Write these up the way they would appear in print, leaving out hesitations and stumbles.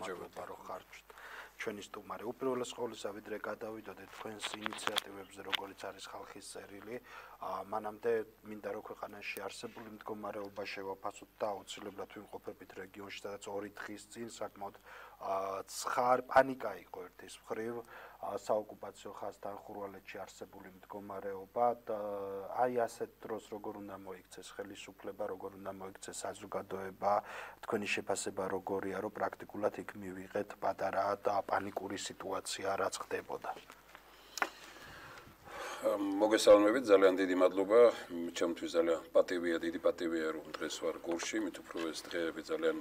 მადლობა რომ ხართ ჩვენი სტუმარი. უპირველეს ყოვლისა, ვიდრე გადავიდოდეთ თქვენს ინიციატივებზე, როგორც არის ხალხის წერილი, მანამდე მინდა რომ ქვეყანაში არსებული მდგომარეობა შევაფასოთ და აუცილებლად ვიმყოფებით რეგიონში, სადაც 2 დღის წინ საკმაოდ ცხარ პანიკა იყო ერთის მხრივ საოკუპაციო ხაზთან ხურვალეთში არსებული მდგომარეობა და აი ასეთ დროს როგორ უნდა მოიქცეს ხელისუფლება, როგორ უნდა მოიქცეს საზოგადოება, თქვენი შეფასება როგორია, რომ პრაქტიკულად იქ მივიღეთ პატარა და პანიკური სიტუაცია რაც ხდებოდა. მოგესალმებით, ძალიან დიდი მადლობა. ჩემთვის ძალიან პატივია, დიდი პატივია რომ დღეს ვარ გორში, მით უფრო ეს დღეები ძალიან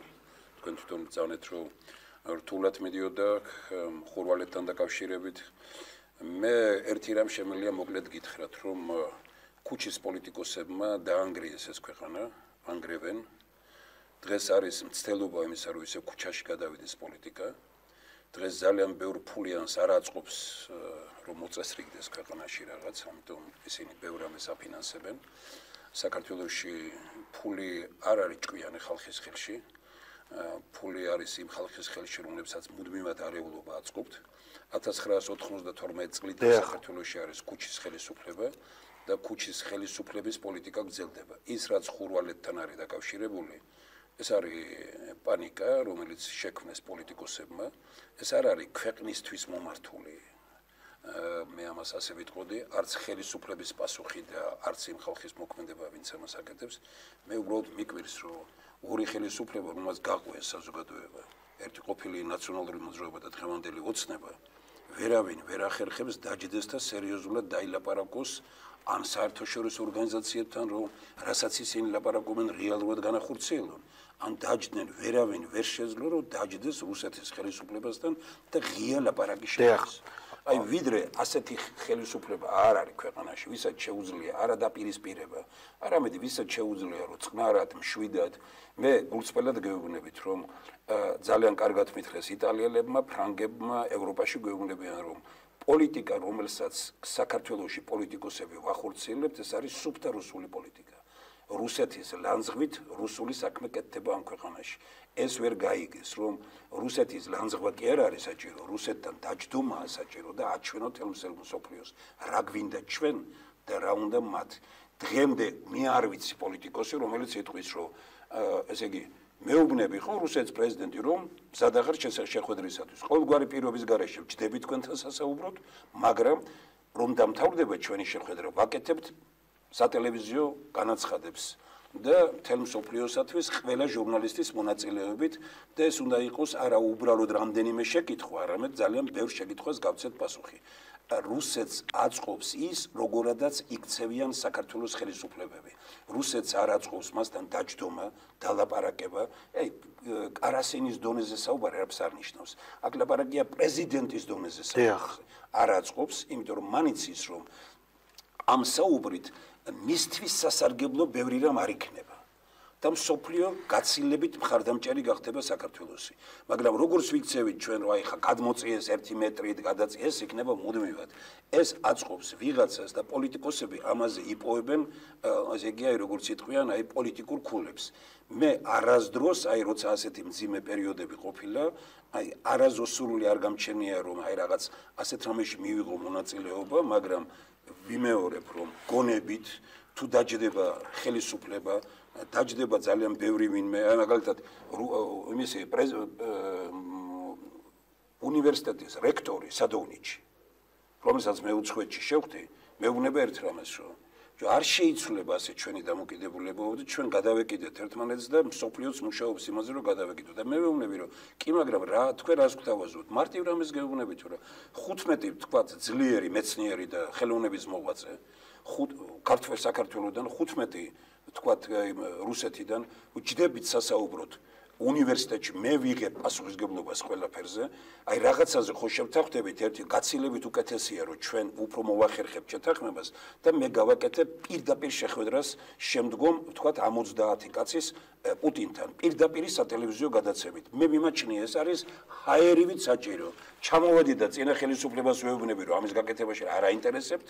თქვენ თვითონ ბრძანეთ რომ რთულად მიდიოდა ხურვალეთთან დაკავშირებით. მე ერთი რამ შემიძლია მოკლედ გითხრათ, რომ ქუჩის პოლიტიკოსებმა დაანგრიეს ეს ქვეყანა, ანგრევენ. დღეს არის მცდელობა იმისა, რომ ისე ქუჩაში გადავიდეს პოლიტიკა. დღეს ძალიან ბევრ ფულიანს არ აწყობს რომ მოწესრიგდეს ქვეყანაში რაღაც, ამიტომ ისინი ბევრ ამას აფინანსებენ. საქართველოში ფული არ არის ჭკვიანი ხალხის ხელში. ფული არის იმ ხალხის ხელში, რომლებსაც მუდმივად არეულობა აწყობთ. 1992 წლიდან საქართველოში არის ქუჩის ხელისუფლება და ქუჩის ხელისუფლების პოლიტიკა გრძელდება. ის რაც ხურვალეთთან არის დაკავშირებული, ეს არის პანიკა, რომელიც შექმნეს პოლიტიკოსებმა. ეს არ არის ქვეყნისთვის მომართული. მე ამას ასე ვიტყოდი, არც ხელისუფლების პასუხი და არც იმ ხალხის მოქმედება, ვინც ამას აკეთებს. მე უბრალოდ მიკვირს, რომ ორი ხელისუფლება, რომელსაც გაყვეს საზოგადოება, ერთი ყოფილი ნაციონალური მოძრაობა და დღევანდელი ოცნება, ვერავინ ვერ ახერხებს დაჯდეს და სერიოზულად დაილაპარაკოს ან საერთაშორისო ორგანიზაციებთან, რომ რასაც ისინი ლაპარაკობენ რეალურად განახორციელონ, ან დაჯდნენ ვერავინ ვერ შეძლო, რომ დაჯდეს რუსეთის ხელისუფლებასთან და ღია ლაპარაკი შეეხოს. აი ვიდრე ასეთი ხელისუფლება არ არის ქვეყანაში, ვისაც შეუძლია არა დაპირისპირება, არამედ ვისაც შეუძლია რომ წყნარად, მშვიდად, მე გულწრფელად გეუბნებით რომ ძალიან კარგად მithres იტალიელებმა, ფრანგებმა, ევროპაში გეუბნებიან რომ პოლიტიკა, რომელსაც საქართველოში პოლიტიკოსები ვახორციელებთ, ეს არის სუფთა რუსული პოლიტიკა. რუსეთის ლანძღვით რუსული საქმე კეთდება ამ ქვეყანაში. ეს ვერ გაიგეს, რომ რუსეთის ლანძღვა კი არ არის საჭირო, რუსეთთან დაჯდომაა საჭირო და აჩვენოთ ელმსელ მსოფლიოს, რა გვინდა ჩვენ და რა უნდა მათ. დღემდე მე არ ვიცი პოლიტიკოსი, რომელიც იტყვის, რომ ესე იგი მეუბნები ხო რუსეთის პრეზიდენტი, რომ სადაღარ შეხვედრისათვის. ყოველგვარი პირობის გარეშე ვჯდები თქვენთან სასაუბროდ, მაგრამ რომ დამთავრდება ჩვენი შეხვედრა, ვაკეთებთ სატელევიზიო განაცხადებს და მთელ მსოფლიოსათვის ყველა ჟურნალისტის მონაწილეობით და ეს უნდა იყოს არა უბრალოდ რამდენიმე შეკითხვა, არამედ ძალიან ბევრ შეკითხვას გავცეთ პასუხი. რუსეთს აწყობს ის, როგორადაც იქცევიან საქართველოს ხელისუფლებები. რუსეთს არ აწყობს მასთან დაჯდომა, დალაპარაკება. კარასინის დონეზე საუბარი არაფერს არ ნიშნავს. აქ ლაპარაკია პრეზიდენტის დონეზე საუბარი. არ აწყობს, იმიტომ რომ მან იცის, რომ ამ საუბრით მისთვის სასარგებლო ბევრი რამ არ იქნება და მსოფლიო გაცილებით მხარდამჭერი გახდება საქართველოსი. მაგრამ როგორც ვიქცევით ჩვენ, რომ აი ხა გადმოწიეს 1 მეტრით, გადაწიეს, იქნება მუდმივად. ეს აწყობს ვიღაცას და პოლიტიკოსები ამაზე იპოვებენ, ასე იგი აი როგორც იტყვიან, აი პოლიტიკურ ქულებს. მე არასდროს, აი როცა ასეთი მძიმე პერიოდები ყოფილა, აი არაზოსურული არ გამჩენია, რომ აი რაღაც ასეთ რამეში მივიღო მონაწილეობა, მაგრამ ვიმეორებ, რომ გონებით თუ დაჯდება ხელისუფლება, დაჯდება ძალიან ბევრი ვინმე, მაგალითად იმისი უნივერსიტეტის რექტორი სადოვნიჩი, რომელსაც მე უცხოეთში შევხვდი, მეუბნება ერთ რამეს, რომ არ შეიცვლება ასე ჩვენი დამოკიდებულებობა და ჩვენ გადავეკიდეთ ერთმანეთს და მსოფლიოს მუშაობს იმაზე, რომ გადავეკიდოთ. და მე მეუბნები, რომ კი, მაგრამ რა თქვენ რას გვთავაზობთ? მარტივ რამეს გეუბნებით, რომ 15 თქვათ ძლიერი მეცნიერი და ხელოვნების მოღვაწე, ქართველ საქართველოსდან 15 თქვათ რუსეთიდან ვჯდებით სასაუბროთ. უნივერსიტეტში მე ვიღებ პასუხისგებლობას ყველაფერზე. აი რაღაცაზე ხო შევთანხმდებით, ერთი გაცილებით უკეთესია, რომ ჩვენ უფრო მოვახერხებთ შეთანხმებას და მე გავაკეთებ პირდაპირ შეხვედრას შემდგომ, თქვათ 70 კაცის პუტინთან, პირდაპირ სატელევიზიო გადაცემით. მე მიმაჩნია ეს არის ჰაერივით საჭირო. ჩამოვედი და წინა ხელისუფლებას ვეუბნები, რომ ამის გაკეთებაში არ აინტერესებთ.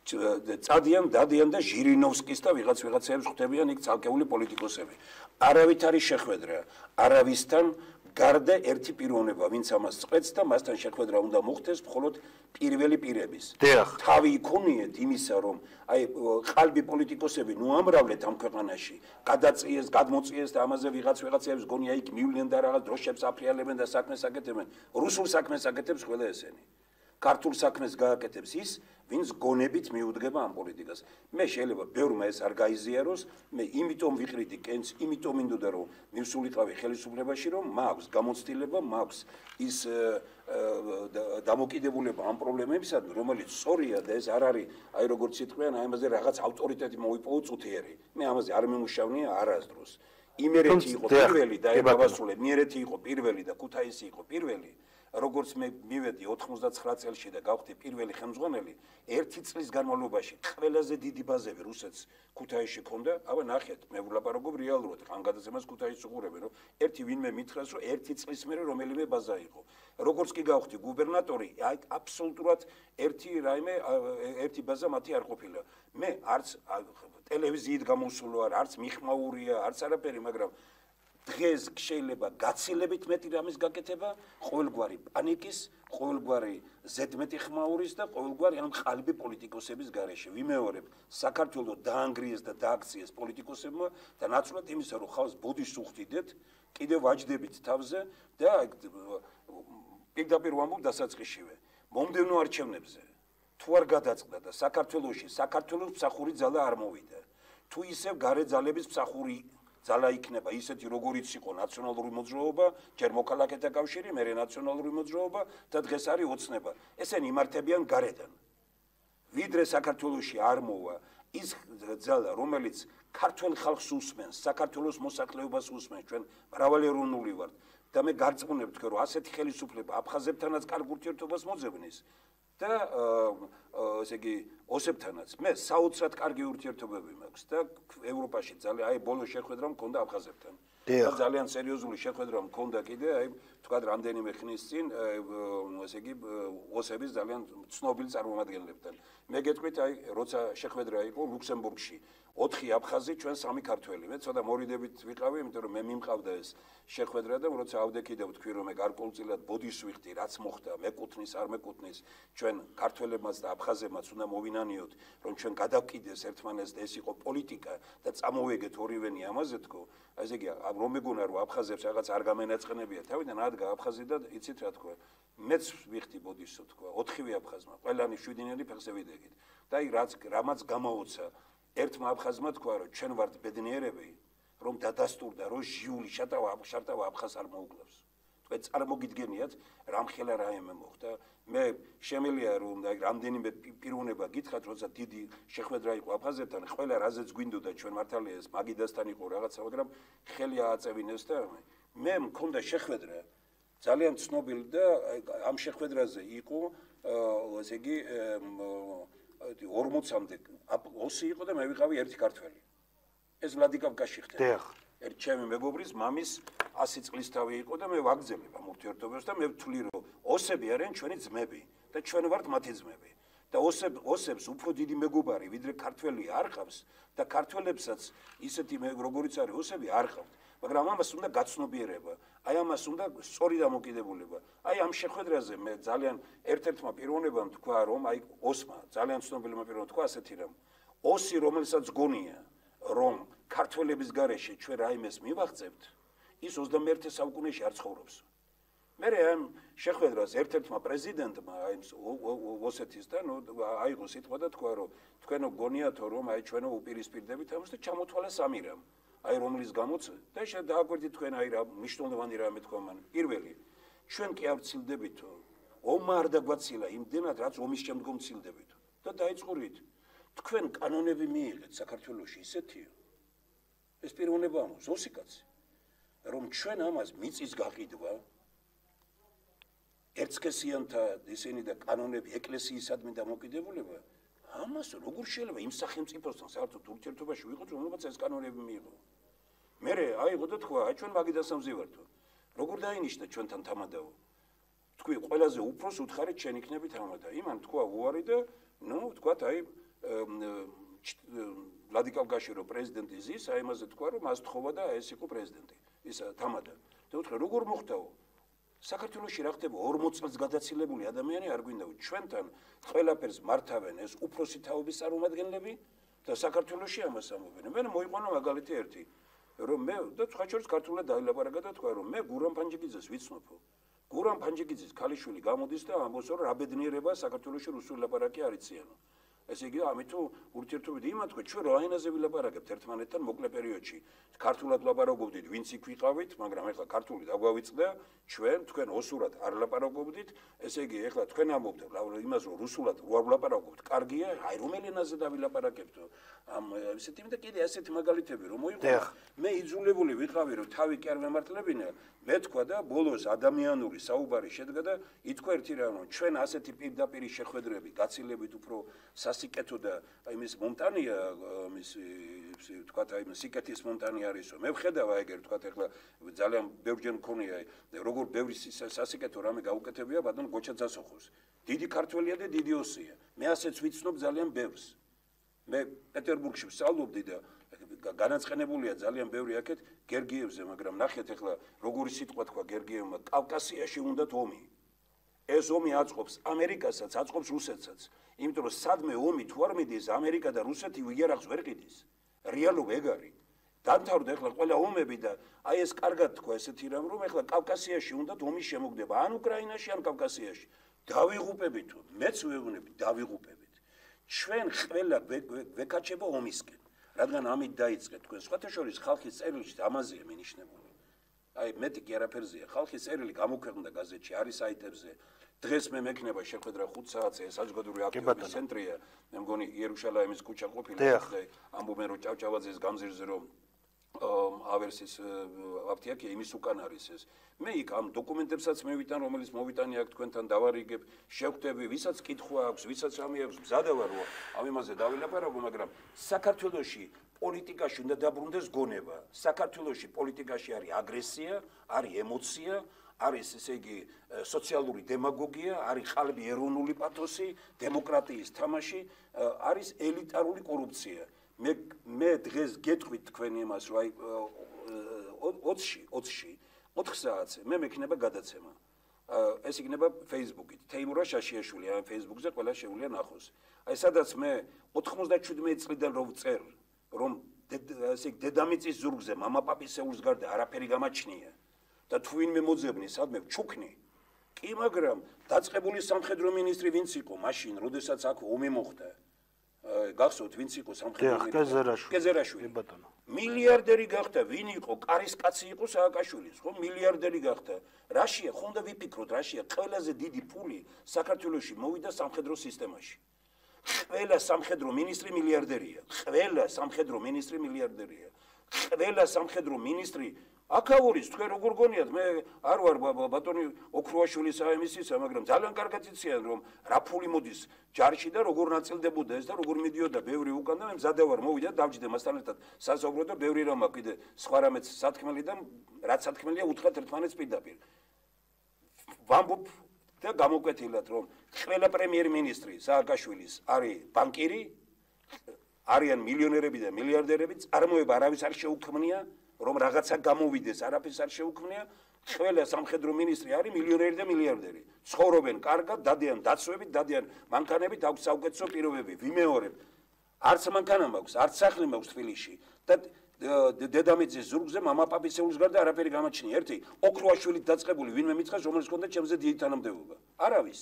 წადიან, დადიან და ჟირინოვსკის და ვიღაცებს ხვდებიან იქ ცალკეული პოლიტიკოსები. არავით არის შეხვედრა, არავისთან გარდა ერთი პიროვნება, ვინც ამას წყვეტს და მასთან შეხვედრა უნდა მოხდეს მხოლოდ პირველი პირების. თავი იქონიეთ იმისა, რომ აი ყალბი პოლიტიკოსები ნუ ამრავლეთ ამ ქვეყანაში, გადაწიეს, გადმოწიეს და ამაზე ვიღაცების გონია იქ მივლენ და რაღაც დროშებს აფრიალებენ და საქმეს აკეთებენ. რუსულ საქმეს აკეთებს ყველა ესენი. ქართულ საქმეს გააკეთებს ის, ვინც გონებით მიუდგება ამ პოლიტიკას. მე შეიძლება ბევრმა ეს არ გაიზიაროს, მე იმიტომ ვიყრიდი კენს, იმიტომ მინდოდა რომ მივსულიყავი ხელისუფლებაში, რომ მაქვს გამოცდილება, მაქვს ის დამოკიდებულება ამ პრობლემებისადმი, რომელიც სწორია და ეს არ არის, აი როგორც იტყვიან, აი ამაზე რაღაც ავტორიტეტი მოიპოვო წუთიერი. მე ამაზე არ მიმუშავნია არასდროს. იმერეთი იყო პირველი და ებავასულე, მიერეთი იყო პირველი და ქუთაისი იყო პირველი. როგორც მე მივედი 99 წელში და გავხდი პირველი ხელმძღვანელი, ერთი წლის განმავლობაში ყველაზე დიდი ბაზები რუსეთს ქუთაისში ქონდა. აბა ნახეთ, მე ვლაპარაკობ რეალურად, ხან გადაცემას ქუთაისს უყურებენ, რომ ერთი ვინმე მითხრას, რომ ერთი წლის მერე რომელიმე ბაზა იყო. როგორც კი გავხდი გუბერნატორი, აი აბსოლუტურად ერთი ბაზა მათი არ ყოფილა. მე არც ტელევიზიით გამოსულო არ, არც მიხმაურია, არც არაფერი, მაგრამ დღეს შეიძლება გაცილებით მეტი რამის გაკეთება, ყოველგვარი პანიკის, ყოველგვარი ზედმეტი ხმაურის და ყოველგვარი ამ ყალბი პოლიტიკოსების გარეშე. ვიმეორებ, საქართველოს დაანგრიეს და დააქციეს პოლიტიკოსებმა და ნაცვლად იმისა, რომ ხავს ბოდიშს უხდიდეთ, კიდევ ვაჯდებით თავზე და პირდაპირ ვამბობ დასაწყისშივე. მომდევნო არჩევნებზე თუ არ გადაწყდა და საქართველოს მსახური ძალა არ მოვიდა, თუ ისევ გარე ძალების მსახური ძალა იქნება ისეთი როგორიც იყო ნაციონალური მოძრაობა, ჯერ მოქალაქეთა კავშირი, მერე ნაციონალური მოძრაობა და დღეს არის ოცნება. ესენი იმართებიან გარედან. ვიდრე საქართველოში არ მოვა ის ძალა, რომელიც ქართულ ხალხს უსმენს, საქართველოს მოსახლეობას უსმენს, ჩვენ მრავალეროვნული ვართ და მე გარწმუნებ თქვენ, რომ ასეთი ხელისუფლება აფხაზებთანაც კარგ ურთიერთობას მოძებნის და ესე იგი ოსებთანაც მე საოცრად კარგი ურთიერთობები მაქვს და ევროპაში ძალიან აი ბოლო შეხვედრა მქონდა აფხაზებთან და ძალიან სერიოზული შეხვედრა მქონდა კიდე აი თქვა რამდენიმე ხნის წინ ესე იგი ოსების ძალიან ცნობილ წარმომადგენლებთან მე გეტყვით აი როცა შეხვედრა იყო ლუქსემბურგში 4 აფხაზი ჩვენ 3 ქართველი მე ცოტა მორიდებით ვიყავი იმიტომ რომ მე მიმყავდა ეს შეხვედრა და როცა ავდექი და ვთქვი რომ მე გარკვეულწილად ბოდიშს ვიხდი რაც მოხდა მეკუთნის არ მეკუთნის ჩვენ ქართველებმაც და აფხაზებმაც უნდა მოვინანიოთ რომ ჩვენ გადავკიდეს ერთმანეთს და ეს იყო პოლიტიკა და წამოვეგეთ ორივენი ამაზე თქო ესე იგი რომ მეგონა რომ აფხაზებს რაღაც არ გამენაწყენებია თავიდან ადგა აფხაზი და იცით რა თქვა მეც ვიხდი ბოდიშსო თქვა 4-ვე აფხაზმა ყველანი 7-ნელი ფეხზე ვიდეგით და აი რამაც გამოუცა ერთმა აფხაზმა თქვა რომ ჩვენ ვართ ბედნიერები რომ დადასტურდა რომ ჟიული შატავა აფხაზს არ მოუკლავს თქვენ წარმოგიდგენიათ რამხელა რაიმე მოხდა მე შემიძლია რომ აი რამდენიმე პიროვნება გითხრათ როცა დიდი შეხვედრა იყო აფხაზებთან ყველა რაზეც გვინდოდა ჩვენ მართალია ეს მაგიდასთან იყო რაღაცა მაგრამ ხელი ააწევინეს და მე მქონდა შეხვედრა ძალიან ცნობილი და ამ შეხვედრაზე იყო ესე იგი 40-მდე ოსი იყო და მე ვიყავი ერთი ქართველი ეს ვლადიკავკაში ხდება ერთ ჩემი მეგობრის მამის 100 წლის თავი იყო და მე ვაგზელებ ამ ურთიერთობებს და მე ვთვლი რომ ოსები არიან ჩვენი ძმები და ჩვენ ვართ მათი ძმები და ოსებს უფრო დიდი მეგობარი ვიდრე ქართველი არ ყავს და ქართველებსაც ისეთი როგორიც არის ოსები არ ყავთ მაგრამ ამას უნდა გაცნობიერება აი ამას უნდა სწორი დამოკიდებულება აი ამ შეხვედრაზე მე ძალიან ერთ-ერთმა პიროვნებამ თქვა რომ აი ოსმა ძალიან ცნობილმა პიროვნებამ თქვა ასეთი რამ ოსი რომელსაც გონია რომ ქართველების გარეშე ჩვენ რაიმეს მივაღწევთ ის 21 საუკუნეში არ ცხოვრობს მე ამ შეხვედრას ერთ-ერთმა პრეზიდენტმა აი ოსეთისთან აიღო სიტყვა და თქვა რომ თქვენო გონიათო რომ აი ჩვენო უპირისპირდებით ამას და ჩამოთვალა სამი რამ აი რომლის გამოც და დააგვერდით თქვენ აი რა მნიშვნელოვანი რამე თქვა მან პირველი ჩვენ კი არ ვცილდებითო ომმა არ დაგვაცილა იმდენად რაც ომის შემდგომ ვცილდებითო და დაიწყურით თქვენ კანონები მიიღეთ საქართველოში ისეთია ეს პიროვნება ამბობს ოსიკაცი რომ ჩვენ ამას მიწის გაყიდვა ერთსქესიანთა ისინი და კანონები ეკლესიისადმი დამოკიდებულება ამას როგორ შეიძლება იმ სახელმწიფოსთან საერთოდ ურთიერთობაში ვიყოთ რომელმაც ეს კანონები მიიღო მერე აიღო და თქვა აი ჩვენ მაგიდასთან ვზივართო როგორ დაინიშნა ჩვენთან თამადაო თქვი ყველაზე უფროს უთხარით შენ იქნები თამადა იმან თქვა უარი და ნუ თქვათ აი ვლადიკავკაში რომ პრეზიდენტი ზის აი ამაზე თქვა რომ მას თხოვა და ეს იყო პრეზიდენტი ისა თამადა და უთხრა როგორ მოხდაო საქართველოში რა ხდება 40 წელს გადაცილებული ადამიანი არ გვინდაო ჩვენთან ყველაფერს მართავენ ეს უფროსი თაობის წარმომადგენლები და საქართველოში ამას ამბობენ მე მოიყვანა მაგალითი ერთი რომ მე და ხაჩორს ქართულად დაილაპარაკა და თქვა რომ მე გურამ ფანჯიგიძეს ვიცნობო გურამ ფანჯიგიძის ქალიშვილი გამოდის და ამბობს რომ რა ბედნიერება საქართველოში რუსული ლაპარაკი არ იციანო ესე იგი ამით ურთიერთობით იმათ თქვა ჩვენ რა ენაზე ვილაპარაკებთ ერთმანეთთან მოკლე პერიოდში ქართულად ლაპარაკობდით ვინც იქ ვიყავით მაგრამ ეხლა ქართული დაგვავიწყდა თქვენ ოსურად არ ლაპარაკობდით ესე იგი ეხლა თქვენ ამბობთ იმას რომ რუსულად არ ვლაპარაკობთ კარგია აი რომელი ენაზე დავილაპარაკებთო ამ ესეთი და კიდე ასეთი მაგალითები რომ მოიყვანა მე იძულებული ვიყავი რომ თავი კი არ მემართლებინა მე თქვა და ბოლოს ადამიანური საუბარი შედგა და ითქვა ერთი რამ რომ ჩვენ ასეთი პირდაპირი შეხვედრები გაცილებით უფრო სასიკეთო და იმის მომტანია იმის თქვა აი სიკეთის მომტანი არისო მე ვხედავ აი ეგერ თქვა ეხლა ძალიან ბევრჯერ მქონია როგორ ბევრი სასიკეთო რამე გაუკეთებია ბატონ გოჩა ძასოხოს დიდი ქართველია და დიდი ოსია მე ასეც ვიცნობ ძალიან ბევრს მე პეტერბურგში ვსწავლობდი და განაცხენებულია ძალიან ბევრი აქეთ გერგიევზე მაგრამ ნახეთ ეხლა როგორი სიტყვა თქვა გერგიევმა კავკასიაში უნდათ ომი ეს ომი აწყობს ამერიკასაც აწყობს რუსეთსაც იმიტომ რომ სადმე ომი თუ არ მიდის ამერიკა და რუსეთი ვიგერახს ვერ ყიდის რეალობა ეგ არის დამთავრდა ეხლა ყველა ომები და აი ეს კარგად თქვა ესეთი რამ რომ ეხლა კავკასიაში უნდათ ომის შემოგდება ან უკრაინაში ან კავკასიაში დავიღუპებით მეც ვეუბნები დავიღუპებით ჩვენ ყველა ვეკაჩება ომისკენ რადგან ამით დაიწყეთ თქვენ სხვათა შორის ხალხის წერილში ამაზეა მინიშნებული აი მეტი კი არაფერზეა ხალხის წერილი გამოქვეყნდა გაზეთში არის საიტებზე დღეს მე მექნება შეხვედრა 5 საათზე საზოგადოებრივი აქტივობის ცენტრია მე მგონი იერუშალაიმის ქუჩა ყოფილა და ამბობენ რომ ჭავჭავაძის გამზირზე რომ ავერსის აფთიაქია იმის უკან არის ეს მე იქ ამ დოკუმენტებსაც მევიტან რომელიც მოვიტანი აქ თქვენთან დავარიგებ შევხვდები ვისაც კითხვა აქვს ვისაც რამე აქვს მზადა ვარ ამ იმაზე დავილაპარაკო მაგრამ საქართველოში პოლიტიკაში უნდა დაბრუნდეს გონება საქართველოში პოლიტიკაში არის აგრესია არის ემოცია არის ესე იგი სოციალური დემაგოგია არის ყალბი ეროვნული პათოსი დემოკრატიის თამაში არის ელიტარული კორუფცია მე დღეს გეტყვით თქვენ იმას რომ აი 20-ში 4 საათზე მე მექნება გადაცემა ეს იქნება Facebook-ით თეიმურა შაშიაშვილი ამ Facebook-ზე ყველა შეუძლია ნახოს აი სადაც მე 97 წლიდან რო ვწერ რომ ესე დედამიწის ზურგზე მამაპაპისეულს გარდა არაფერი გამაჩნია და თუ ვინმე მოძებნი სადმე ჩუქნი კი მაგრამ დაწყებული სამხედრო მინისტრი ვინც იყო მაშინ როდესაც აქ ომი მოხდა გახსოვთ ვინც იყო სამხედრო მინისტრი კეზერაშვილი ბატონო მილიარდერი გახდა ვინ იყო კარისკაცი იყო სააკაშვილის ხო მილიარდერი გახდა რაშია ხო უნდა ვიფიქროთ რაშია ყველაზე დიდი ფული საქართველოში მოვიდა სამხედრო სისტემაში ყველა სამხედრო მინისტრი მილიარდერია ყველა სამხედრო მინისტრი მილიარდერია ყველა სამხედრო მინისტრი აქაურის თქვენ როგორ გონიათ მე არ ვარ ბატონი ოქროაშვილის აემისისა მაგრამ ძალიან კარგად იციან რომ რა ფული მოდის ჯარში და როგორ ნაწილდებოდა ეს და როგორ მიდიოდა ბევრი უკან და მე მზადა ვარ მოვიდა დავჯდე მასთან ერთად სასაუბრო და ბევრი რამ აქვს კიდე სხვა რამეც სათქმელი და რაც სათქმელია უთხრათ ერთმანეთს პირდაპირ ვამბობ და გამოკვეთილად რომ ყველა პრემიერ-მინისტრი სააკაშვილის არის ბანკირი არიან მილიონერები და მილიარდერები წარმოება არავის არ შეუქმნია რომ რაღაცა გამოვიდეს არაფერს არ შეუქმნია ყველა სამხედრო მინისტრი არის მილიონერი და მილიარდერი ცხოვრობენ კარგად დადიან დაცვებით დადიან მანქანებით აქვს საუკეთესო პირობები ვიმეორებ არც მანქანა მაქვს არც სახლი მაქვს თბილისში და დედამიწის ზურგზე მამაპაპისეულის გარდა არაფერი გამაჩნია ერთი ოქროაშვილით დაწყებული ვინმე მითხრას რომელიც ჰქონდა ჩემზე დიდი თანამდებობა არავის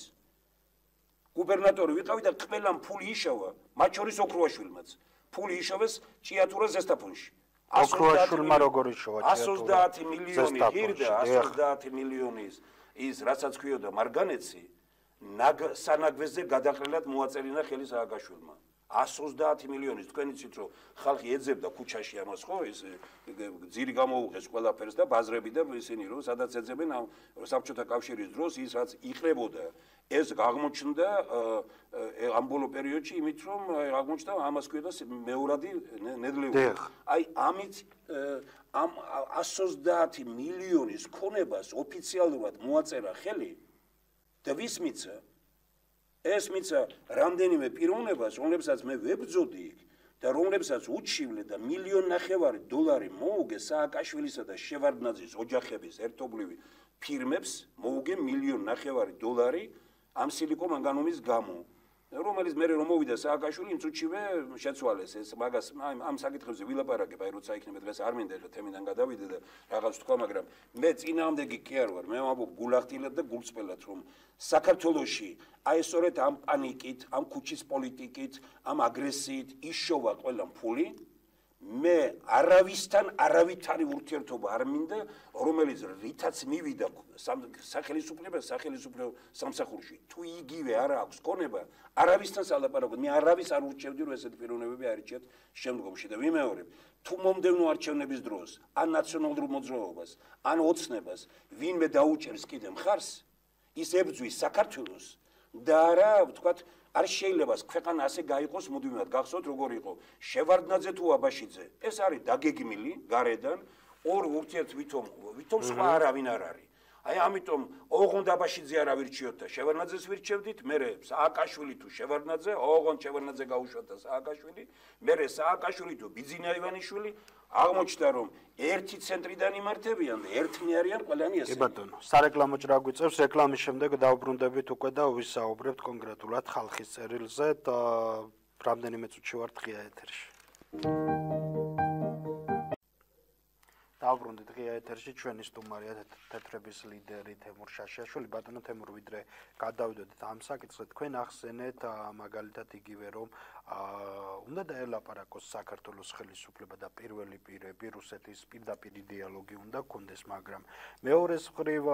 გუბერნატორი ვიყავი და ყველამ ფული იშავა მათ შორის ოქროაშვილმაც ფული იშოვეს ჭიათურა ზესტაფონში ოქროაშვილმა როგორ იშოვა 130 მილიონი ღირდა 130 მილიონის ის რასაც ქვიოდა მარგანეცი სანაგვეზე გადაყრილად მოაწერინა ხელი სააკაშვილმა 130 მილიონის თქვენ იცით რომ ხალხი ეძებდა ქუჩაში ამას ხო ეს ძირი გამოუღეს ყველაფერს და ბაზრები და ისინი რომ სადაც ეძებენ საბჭოთა კავშირის დროს ის რაც იყრებოდა ეს აღმოჩნდა ამ ბოლო პერიოდში იმით რომ აღმოჩნდა ამას ქვია მეორადი ნედლეული აი ამით ამ 130 მილიონის ქონებას ოფიციალურად მოაწერა ხელი და ვის მიცა ეს მიცა რამდენიმე პიროვნებას, რომლებსაც მე ვებრძოდი იქ და რომლებსაც უჩივლე და $1.5 მილიონ მოუგე სააკაშვილისა და შევარდნაძის ოჯახების ერთობლივი ფირმებს მოუგე $1.5 მილიონ ამ სილიკომანგანუმის გამო რომელიც მე რომ მოვიდა სააკაშვილი იმ წუთშივე შეცვალეს ეს მაგას ამ საკითხებზე ვილაპარაკებ აი როცა იქნება დღეს არ მინდა ხა თემიდან გადავიდე და რაღაც თქვა მაგრამ მე წინააღმდეგი კი არ ვარ მე ვამბობ გულახდილად და გულწრფელად რომ საქართველოში აი სწორედ ამ პანიკით ამ ქუჩის პოლიტიკით ამ აგრესიით იშოვა ყველა ფული მე არავისთან არავითარი ურთიერთობა არ მინდა რომელიც რითაც მივიდა სახელმწიფო სამსახურში თუ იგივე არ აქვს ქონება არავისთან სალაპარაკოდ მე არავის არ ურჩევდი რომ ესეთი პიროვნებები არჩიათ შემდგომში და ვიმეორებ თუ მომდევნო არჩევნების დროს ან ნაციონალურ მოძრაობას ან ოცნებას ვინმე დაუჭერს კიდე მხარს ის ებრძვის საქართველოს და არა ვთქვათ არ შეიძლება ქვეყანა ასე გაიყოს მუდმივად გახსოვთ როგორ იყო შევარდნაძე თუ აბაშიძე ეს არის დაგეგმილი გარედან ორ ურთიერთ ვითომ სხვა არავინ არ არის აი ამიტომ ოღონდ აბაშიძე არ ავირჩიოთ და შევარდნაძეს ვირჩევდით მერე სააკაშვილი თუ შევარდნაძე ოღონდ შევარდნაძე გაუშვათ და სააკაშვილი მერე სააკაშვილი თუ ბიძინა ივანიშვილი აღმოჩნდა რომ ერთი ცენტრიდან იმართებიან და ერთნი არიან ყველანი ესე. კი ბატონო, სარეკლამო ჭრა გვიწევს, რეკლამის შემდეგ დავბრუნდებით უკვე და ვისაუბრებთ კონკრეტულად ხალხის წერილზე და რამდენიმე წუთში ვართ ღია ეთერში. დავბრუნდით ღია ეთერში ჩვენი სტუმარია თეთრების ლიდერი თემურ შაშიაშვილი. ბატონო თემურ ვიდრე გადავიდოდით ამ საკითხზე თქვენ ახსენეთ მაგალითად იგივე რომ უნდა დაელაპარაკოს საქართველოს ხელისუფლება და პირველი პირები რუსეთის პირდაპირ დიალოგი უნდა გქონდეს მაგრამ მეორეს მხრივ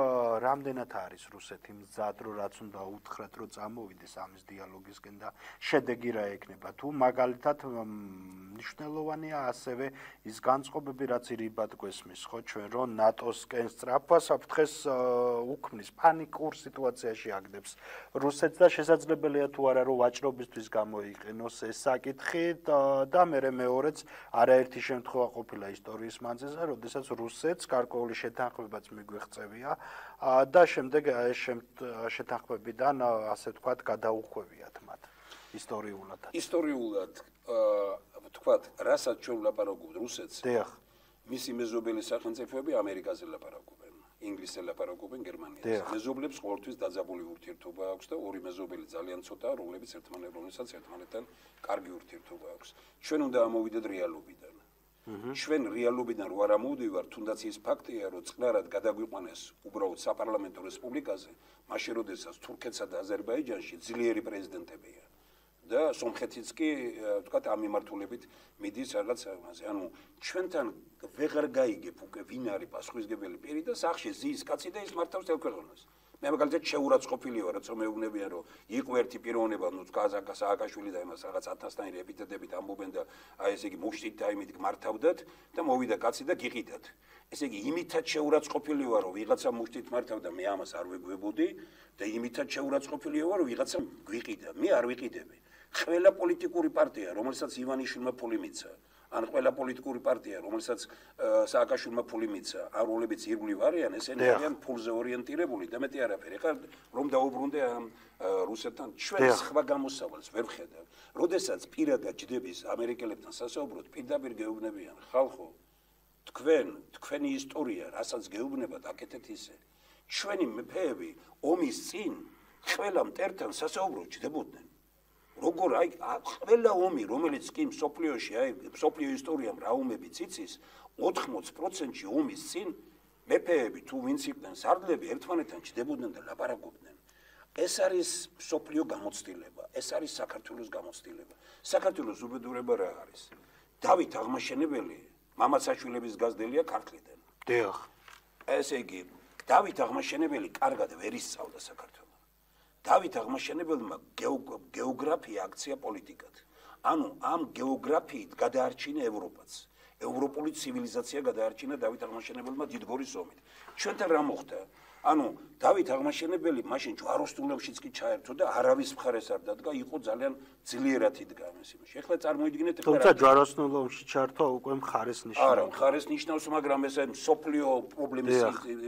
რამდენად არის რუსეთი მზად რომ რაც უნდა უთხრათ რომ წამოვიდეს ამის დიალოგისკენ და შედეგი რა ექნება თუ მაგალითად მნიშვნელოვანია ასევე ის განწყობები რაც ირიბად გვესმის ხო ჩვენ რომ ნატოსკენ სწრაფვა საფრთხეს უქმნის პანიკურ სიტუაციაში აგდებს რუსეთს და შესაძლებელია თუ არა რომ ვაჭრობისთვის გამოიყენოს ეს საკითხი და მეორეც არაერთი შემთხვევა ყოფილა ისტორიის მანძილზე, როდესაც რუსეთს გარკვეული შეთანხმებაც მიგვეღწევია და შემდეგ ეს შეთანხმებიდან ასე ვთქვათ გადაუხვევიათ მათ ისტორიულად. ისტორიულად ვთქვათ, რასაც ჩვენ ვლაპარაკობთ რუსეთს, მისი მეზობელი სახელმწიფოები ამერიკაზე ლაპარაკობენ. ინგლისზე ლაპარაკობენ გერმანიაში. მეზობლებს ყოველთვის დაძაბული ურთიერთობა აქვს და ორი მეზობელი ძალიან ცოტაა, რომლებსაც ერთმანეთთან კარგი ურთიერთობა აქვს. ჩვენ უნდა ამოვიდეთ რეალობიდან. ჩვენ რეალობიდან რო არ ამოვდივართ, თუნდაც ის ფაქტია, რომ წყნარად გადაგვიყვანეს უბრალოდ საპარლამენტო რესპუბლიკაზე, მაშინ როდესაც თურქეთსა და აზერბაიჯანში ძლიერი პრეზიდენტებია. და სომხეთიც კი ვთქვათ ამ მიმართულებით მიდის რაღაც ამაზე. ანუ ჩვენთან ვეღარ გაიგებ უკვე ვინ არის პასუხისმგებელი პირი და სახში ზის კაცი და ის მართავს თელ ქვეყანას. მე მაგალითად შეურაცხყოფილი ვარ, როცა მეუბნებიან რომ იყო ერთი პიროვნება, ნუ კაზაკა სააკაშვილი და იმას რაღაც 1000-ტანი ეპიტეტებით ამბობენ და აი ესე იგი მუშტით და იმით გმართავდათ და მოვიდა კაცი და გიყიდათ. ესე იგი იმითაც შეურაცხყოფილი ვარ რომ ვიღაცა მუშტით მართავდა მე ამას არ ვეგვებოდი და იმითაც შეურაცხყოფილი ვარ რომ ვიღაცა გვიყიდა. მე არ ვიყიდები. ყველა პოლიტიკური პარტია, რომელსაც ივანიშვილმა ფული მიცა, ან ყველა პოლიტიკური პარტია, რომელსაც სააკაშვილმა ფული მიცა, არ რომლებიც ირგვლივ არიან, ესენი არიან ფულზე ორიენტირებული და მეტი არაფერი. ხა რომ დაუბრუნდე ამ რუსეთთან ჩვენ სხვა გამოსავალს ვერ ვხედავ. როდესაც პირადად ჯდების ამერიკელებთან სასაუბროთ, პირდაპირ გეუბნებიან, ხალხო, თქვენი ისტორია, რასაც გეუბნებათ, აკეთეთ ისე. ჩვენი მეფეები ომის წინ ყველა მტერთან სასაუბროთ ჯდებოდნენ. როგორ აი ყველა ომი რომელიც კი მსოფლიოში აი მსოფლიო ისტორიამ რა ომებიც იცის 80%-ში ომის წინ მეფეები თუ ვინც იყვნენ სარდლები ერთმანეთთან ჯდებოდნენ და ლაპარაკობდნენ ეს არის მსოფლიო გამოცდილება ეს არის საქართველოს გამოცდილება საქართველოს უბედურება რა არის დავით აღმაშენებელი მამაცაშვილების გაზრდელია ქართლიდან დიახ ესე იგი დავით აღმაშენებელი კარგად ვერ ისწავლა საქართველოს დავით აღმაშენებელმა გეოგრაფია აქცია პოლიტიკად. ანუ ამ გეოგრაფიით გადაარჩინა ევროპაც. ევროპული ცივილიზაცია გადაარჩინა დავით აღმაშენებელმა დიდგორის ომით. ჩვენთან რა მოხდა? ანუ დავით აღმაშენებელი მაშინ ჯვაროსნულობშიც კი ჩაერთო და არავის მხარეს არ დადგა, იყო ძალიან ძლიერად იდგა ამის იმაში. ეხლა წარმოიდგინეთ თუმცა ჯვაროსნულობში ჩაერთო უკვე მხარეს ნიშნავს. არა, მხარეს ნიშნავს, მაგრამ ეს სოფლიო პრობლემის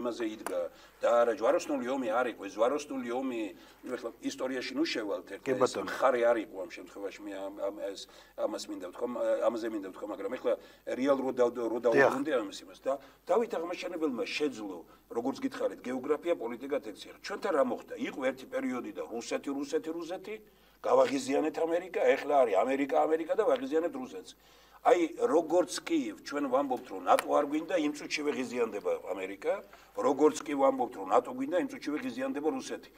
იმაზე იდგა და არა ჯვაროსნული ომი არ იყო, ჯვაროსნული ომი ეხლა ისტორიაში ნუ შევალთ ერთ მხარე არ იყო ამ შემთხვევაში მე ამას მინდა ვთქვა, ამაზე მინდა ვთქვა, მაგრამ ეხლა რეალურად დავუბრუნდი ამის იმას და დავით აღმაშენებელმა შეძლო როგორც გითხარით გეოგრაფია, პოლიტიკა, ტექსტი. ჩვენთან რა მოხდა? იყო ერთი პერიოდი და რუსეთი, გავაღიზიანეთ ამერიკა, ეხლა არის ამერიკა და ვაღიზიანებთ რუსეთს. აი, როგორც კი ჩვენ ვამბობთ, რომ ნატო არ გვინდა, იმ წუთშივე ღიზიანდება ამერიკა, როგორც კი ვამბობთ, რომ ნატო გვინდა, იმ წუთშივე ღიზიანდება რუსეთი.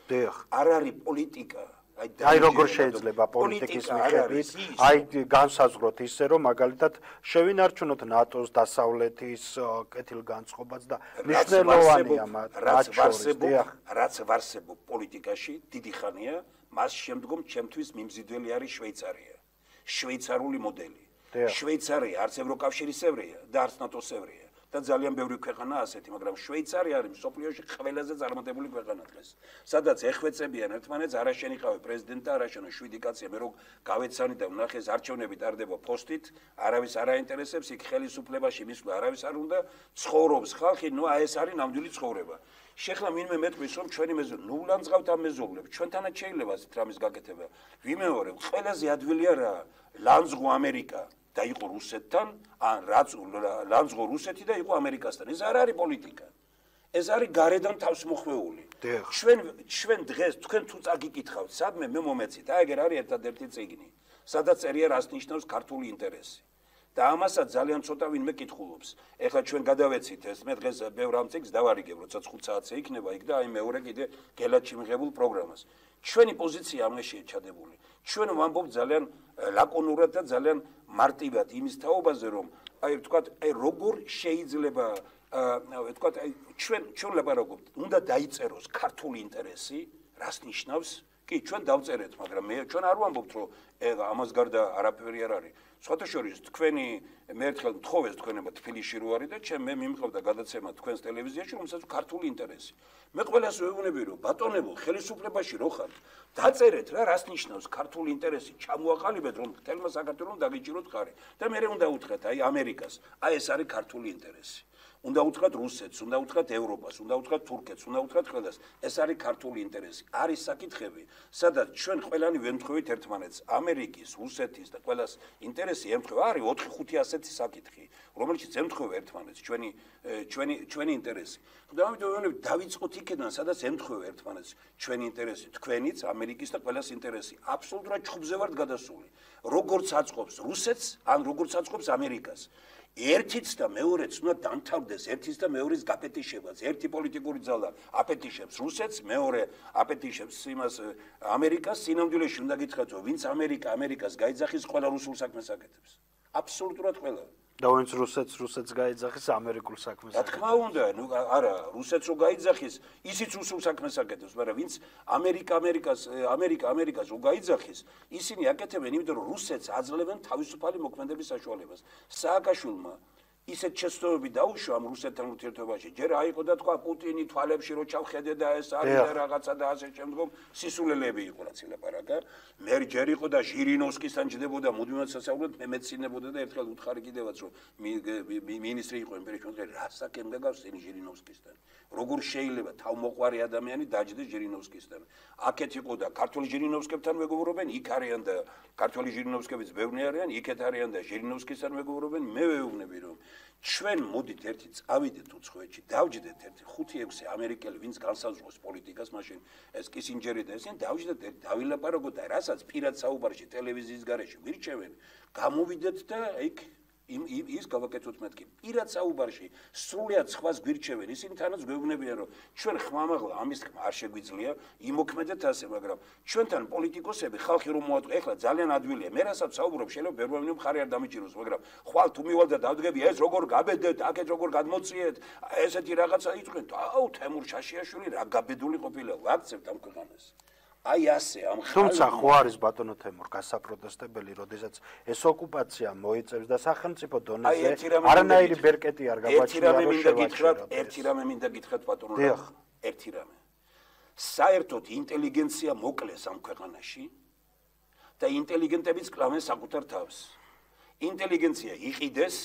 არ არის პოლიტიკა. აი როგორ შეიძლება პოლიტიკის მიხედვით აი განსაზღვროთ ისე რომ მაგალითად შევინარჩუნოთ ნატოს დასავლეთის კეთილგანწყობაც და მნიშვნელოვანია რაც ვარსებობ პოლიტიკაში დიდი ხანია მას შემდგომ ჩემთვის მიმზიდველი არის შვეიცარია შვეიცარული მოდელი შვეიცარია არც ევროკავშირის წევრია და არც ნატოს წევრია და ძალიან ბევრი ქვეყანა ასეთი, მაგრამ შვეიცარია არის მსოფლიოში ყველაზე წარმატებული ქვეყანა დღეს. სადაც ეხვეწებიან ერთმანეთს, არა შენიყავი პრეზიდენტი და არა შენო 7 კაცია, მე რო გავეცანი და ვნახე არჩევნები ტარდება პოსტით, არავის არ აინტერესებს, იქ ხელისუფლებაში მისვლა არავის არ უნდა, ცხოვრობს ხალხი, ნუ აი ეს არის ნამდვილი ცხოვრება. შეხლა ვინმე მეტყვის რომ ჩვენი მეზობლები, ნუ ვლანძღავთ ამ მეზობლებს, ჩვენთანაც შეიძლება ასეთ რამის გაკეთება. ვიმეორებ, ყველაზე ადვილია რა, ლანძღო ამერიკა. და იყო რუსეთთან, ან რაც ლანძღო რუსეთი და იყო ამერიკასთან. ეს არ არის პოლიტიკა. ეს არის გარედან თავს მოხვეული. ჩვენ დღეს თქვენ თუ წაგიკითხავთ, სადმე მე მომეცით, აი ეგერ არის ერთადერთი წიგნი, სადაც წერია რას ნიშნავს ქართული ინტერესი. და ამასაც ძალიან ცოტა ვინმე კითხულობს. ეხლა ჩვენ გადავეცით ეს, მე დღეს ბევრ ამ წიგნს დავარიგებ, როცა 5 საათზე იქნება იქ და აი მეორე კიდე გელათში მიღებულ პროგრამას. ჩვენი პოზიცია ამაშია ჩადებული. ჩვენ ვამბობთ ძალიან ლაკონურად და ძალიან მარტივად იმის თაობაზე, რომ აი ვთქვათ, აი როგორ შეიძლება ვთქვათ, აი ჩვენ ლაპარაკობთ, უნდა დაიწეროს ქართული ინტერესი, რას ნიშნავს? კი, ჩვენ დავწერეთ, მაგრამ ჩვენ არ ვამბობთ, რომ ამას გარდა არაფერი არ არის. სხვათა შორის თქვენი მე ერთხელ მთხოვეს თქვენება თბილისში რო არის და მე მიმყავდა გადაცემა თქვენს ტელევიზიაში, რომელსაც ქართული ინტერესი. მე ყველას ვეუბნები, რომ ბატონებო, ხელისუფლებაში რო ხართ, დაწერეთ რა, რას ნიშნავს ქართული ინტერესი, ჩამოაყალიბეთ, რომ თელმა საქართველოს დაგიჭიროთ ხარი. და მე უნდა უთხრათ, აი ამერიკას, აი ეს არის ქართული ინტერესი. უნდა უთხრათ რუსეთს, უნდა უთხრათ ევროპას, უნდა უთხრათ თურქეთს, უნდა უთხრათ ყველას. ეს არის ქართული ინტერესი. არის საკითხები, სადაც ჩვენ ყველანი ვემთხვევით ერთმანეთს. ამერიკის, რუსეთის და ყველას ინტერესი ემთხვევა. არის 4-5 ასეთი საკითხი, რომელშიც ემთხვევა ერთმანეთს ჩვენი ინტერესი. და ამიტომ დავიწყოთ იქიდან, სადაც ემთხვევა ერთმანეთს ჩვენი ინტერესი, თქვენიც, ამერიკის და ყველას ინტერესი. აბსოლუტურად ჩხუბზე ვართ გადასული. როგორც აწყობს რუსეთს, ან როგორც აწყობს ამერიკას. ერთიც და მეორეც უნდა დამთავრდეს ერთის და მეორის გაპეტიშებას. ერთი პოლიტიკური ძალა აპეტიშებს რუსეთს, მეორე აპეტიშებს იმას ამერიკას. სინამდვილეში უნდა გითხრათ, რომ ვინც ამერიკას გაიძახის, ყველა რუსულ საქმეს აკეთებს. აბსოლუტურად ყველა. და ვინც რუსეთს გაიძახის, ამერიკულ საქმეს აკეთებს. რა თქმა უნდა, ნუ არა, რუსეთს რო გაიძახის, ისიც რუსულ საქმეს აკეთებს, მაგრამ ვინც ამერიკას რო გაიძახის, ისინი აკეთებენ, იმიტომ რომ რუსეთს აძლევენ თავისუფალი მოქმედების საშუალებას. სააკაშვილმა ისეთ შეცდომები დაუშვა ამ რუსეთთან ურთიერთობაში. ჯერ აიყო და თქვა პუტინი თვალებში რო ჩავხედე და ეს არის და რაღაცა და ასე შემდგომ სისულელეები იყო რაც ილაპარაკა. მე ჯერ იყო და ჟირინოვსკისთან ჯდებოდა, მუდმივად სასწაულად მე მეცინებოდა და ერთხელ უთხარი კიდევაც რომ მინისტრი იყო იმპერატორი, რა საკენ გაგავს ჟირინოვსკისთან. როგორ შეიძლება თავმოყვარე ადამიანი დაჯდეს ჟირინოვსკისთან. აქეთ იყო და ქართული ჟირინოვსკებთან მეგობრობენ, იქ არიან და ქართული ჟირინოვსკებიც ბევრი არიან, იქეთ არიან და ჟირინოვსკისთან მეგობრობენ. მე ვეუბნები რომ ჩვენ მოდით ერთი წავიდეთ უცხოეთში, დავჯდეთ ერთი 5-6 ამერიკელი, ვინც განსაზღვროს პოლიტიკას, მაშინ ეს კისინჯერი და ესენი დავჯდეთ, დავილაპარაკოთ და რასაც პირად საუბარში ტელევიზიის გარეშე ვირჩევენ, გამოვიდეთ და იქ ის გავაკეთოთ მეთქი. პირად საუბარში სრულიად სხვას გვირჩევენ, ისინი თანაც გვეუბნებიან, რომ ჩვენ ხმამაღლა ამის თქმა არ შეგვიძლია, იმოქმედეთ ასე, მაგრამ ჩვენთან პოლიტიკოსები ხალხი რომ მოატყვა, ეხლა ძალიან ადვილია. მე რასაც საუბრობ, შეიძლება ბევრი მხარე არ დამიჭიროს, მაგრამ ხვალ თუ მივალ და დავდგები, ეს როგორ გაბედეთ, აქეთ როგორ გადმოწიეთ, ესეთი რაღაცა იტყვენ. აუ, თემურ შაშიაშვილი რა გაბედული ყოფილა, ვაქცევთ ამ ქვეყანას. აი ასე ამ თუმცა ხო არის ბატონო თემურ გასაპროტესტებელი, როდესაც ეს ოკუპაცია მოიწევს და სახელმწიფო დონეზე არანაირი ბერკეტი არ გაბაჭირდა რომ შევაჩეროთ. ერთი რამე მინდა გითხრათ ბატონო, ერთი რამე. საერთოდ ინტელიგენცია მოკლეს ამ ქვეყანაში და ინტელიგენტებიც კლავენ საკუთარ თავს. ინტელიგენცია იყიდეს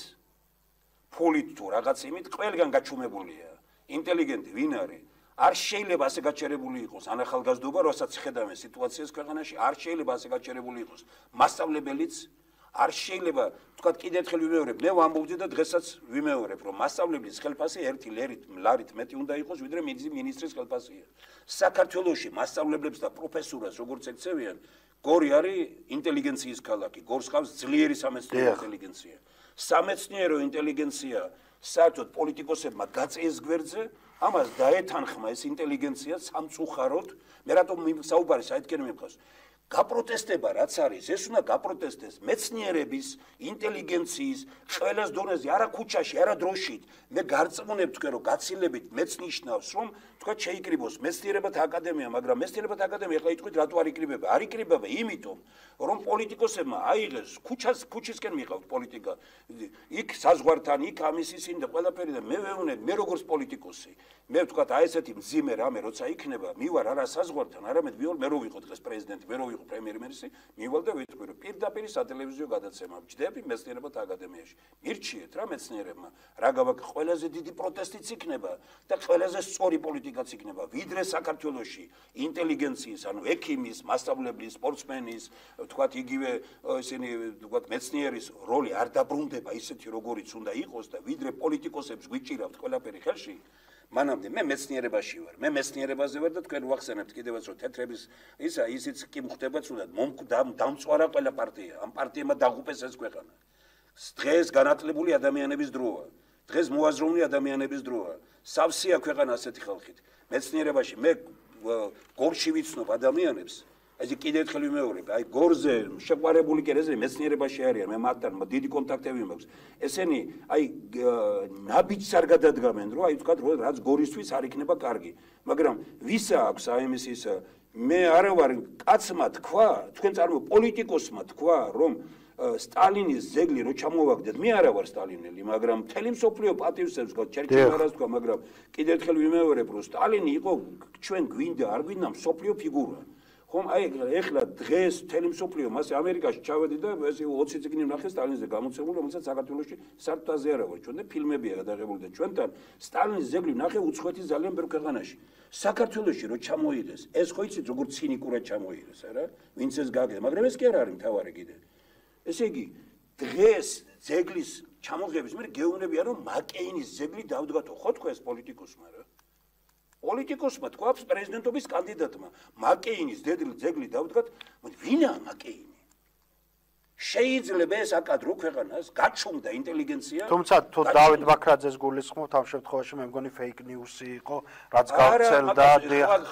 ფულით თუ რაღაც იმით ყველგან გაჩუმებულია. ინტელიგენტი ვინ არის? არ შეიძლება ასე გაჩერებული იყოს ან ახალგაზრდობა, როცა ხედავენ სიტუაციას ქვეყანაში, არ შეიძლება ასე გაჩერებული იყოს მასწავლებელიც, არ შეიძლება თქვათ კიდე ერთხელ ვიმეორებ, მე ვამბობდი და დღესაც ვიმეორებ, რომ მასწავლებლის ხელფასი ერთი ლარით მეტი უნდა იყოს, ვიდრე მინისტრის ხელფასია. საქართველოში მასწავლებლებს და პროფესორებს როგორც ექცევიან, გორი არის ინტელიგენციის ქალაქი, გორს ყავს ძლიერი სამეცნიერო ინტელიგენცია. სამეცნიერო ინტელიგენცია საერთოდ პოლიტიკოსებმა გაწეს გვერდზე, ამას დაეთანხმა ეს ინტელიგენცია სამწუხაროდ, მე რატომ საუბარი საერთკენ მიყავს. გაპროტესტება რაც არის, ეს უნდა გაპროტესტდეს მეცნიერების, ინტელიგენციის, ყველას დონეზე, არა ქუჩაში, არა დროშით. მე გარწმუნებ თქვენ რომ გაცილებით მეც ნიშნავს, რომ თქვა შეიკრიბოს მეცნიერებათა აკადემია, მაგრამ მეცნიერებათა აკადემია ახლა იტყვით რატო არ იკრიბება? არ იკრიბება იმიტომ, რომ პოლიტიკოსებმა აიღეს ქუჩისკენ მიყავთ პოლიტიკა. იქ საზღვართან, იქ ამის ისინი და ყველაფერი და მე ვეუბნები, მე როგორც პოლიტიკოსი, მე ვთქვათ აი ესეთი მძიმე რამე როცა იქნება, მივარ არა საზღვართან, არამედ მივალ მე რო ვიყო დღეს პრეზიდენტი, მე რო ვიყო პრემიერ-მინისტრი, მივალ და ვიტყვი რომ პირდაპირ სატელევიზიო გადაცემა ვჯდები მეცნიერებათა აკადემიაში. მირჩიეთ რა მეცნიერებმა, რა გავაკეთე, ყველაზე დიდი პროტესტიც იქნება და ყველაზე სწორი პოლიტიკაც იქნება, ვიდრე საქართველოში ინტელიგენციის, ანუ ექიმის, მასწავლებლის, სპორტსმენის, ვთქვათ იგივე ისინი ვთქვათ მეცნიერის როლი არ დაბრუნდება ისეთი როგორიც უნდა იყოს და ვიდრე პოლიტიკოსებს გვიჭირავთ ყველაფერი ხელში. მანამდე მე მეცნიერებაში ვარ, მე მეცნიერებაზე ვარ და თქვენ ვახსენებთ კიდევაც რომ თეთრების ისიც კი მხდება თუნდაც დამწვარა ყველა პარტია, ამ პარტიებმა დაღუპეს ეს ქვეყანა. დღეს განათლებული ადამიანების დროა, დღეს მოაზროვნე ადამიანების დროა, სავსეა ქვეყანა ასეთი ხალხით. მეცნიერებაში მე გორში ვიცნობ ადამიანებს, აი კიდე ერთხელ ვიმეორებ, აი გორზე შეყვარებული კერეზე მეცნიერებაში არიან, მე მათთან დიდი კონტაქტები მაქვს. ესენი აი ნაბიჯს არ გადადგამენ, რომ აი თქვა რომ რაც გორისთვის არ იქნება კარგი. მაგრამ ვისა აქვს აი ამის ის მე არ ვარ კაცმა თქვა, თქვენ პოლიტიკოსმა თქვა, რომ სტალინის ზეგლი რო ჩამოვაგდეთ, მე არა ვარ სტალინელი, მაგრამ მთელი მსოფლიო პატივსებს გქონდა, ჩერჩილმა რას თქვა, მაგრამ კიდე ერთხელ ვიმეორებ, რომ სტალინი იყო ჩვენ გვინდა, არ გვინდა მსოფლიო ფიგურა. ხომ აი ეხლა დღეს მთელი მსოფლიო მასე ამერიკაში ჩავედი და ეს 20 წიგნი ვნახე სტალინზე გამოცემული, რომელსაც საქართველოში სარდაზე არა ვარ ჩვენ და ფილმებია გადაღებული და ჩვენთან სტალინის ზეგლი ვნახე უცხოეთის ძალიან ბევრ ქვეყანაში. საქართველოში რო ჩამოიღეს, ეს ხო იცით როგორ ცინიკურად ჩამოიღეს, არა? ვინც ეს გააკეთა, მაგრამ ეს კი არ არის მთავარი კიდე. ესე იგი დღეს ზეგლის ჩამოღების მე გეუბნებიან რომ მაკეინის ზეგლი დავდგათო ხო თქვა ეს პოლიტიკოსმა რა პოლიტიკოსმა თქვა პრეზიდენტობის კანდიდატმა მაკეინის ზეგლი დავდგათ ვინაა მაკეინი შეიძლება ეს აკადრო ქვეყანას გაჩუმდა ინტელიგენცია თუმცა თუ დავით ბაქრაძეს გულისხმობთ ამ შემთხვევაში მე მგონი fake news-ი იყო რაც გავრცელდა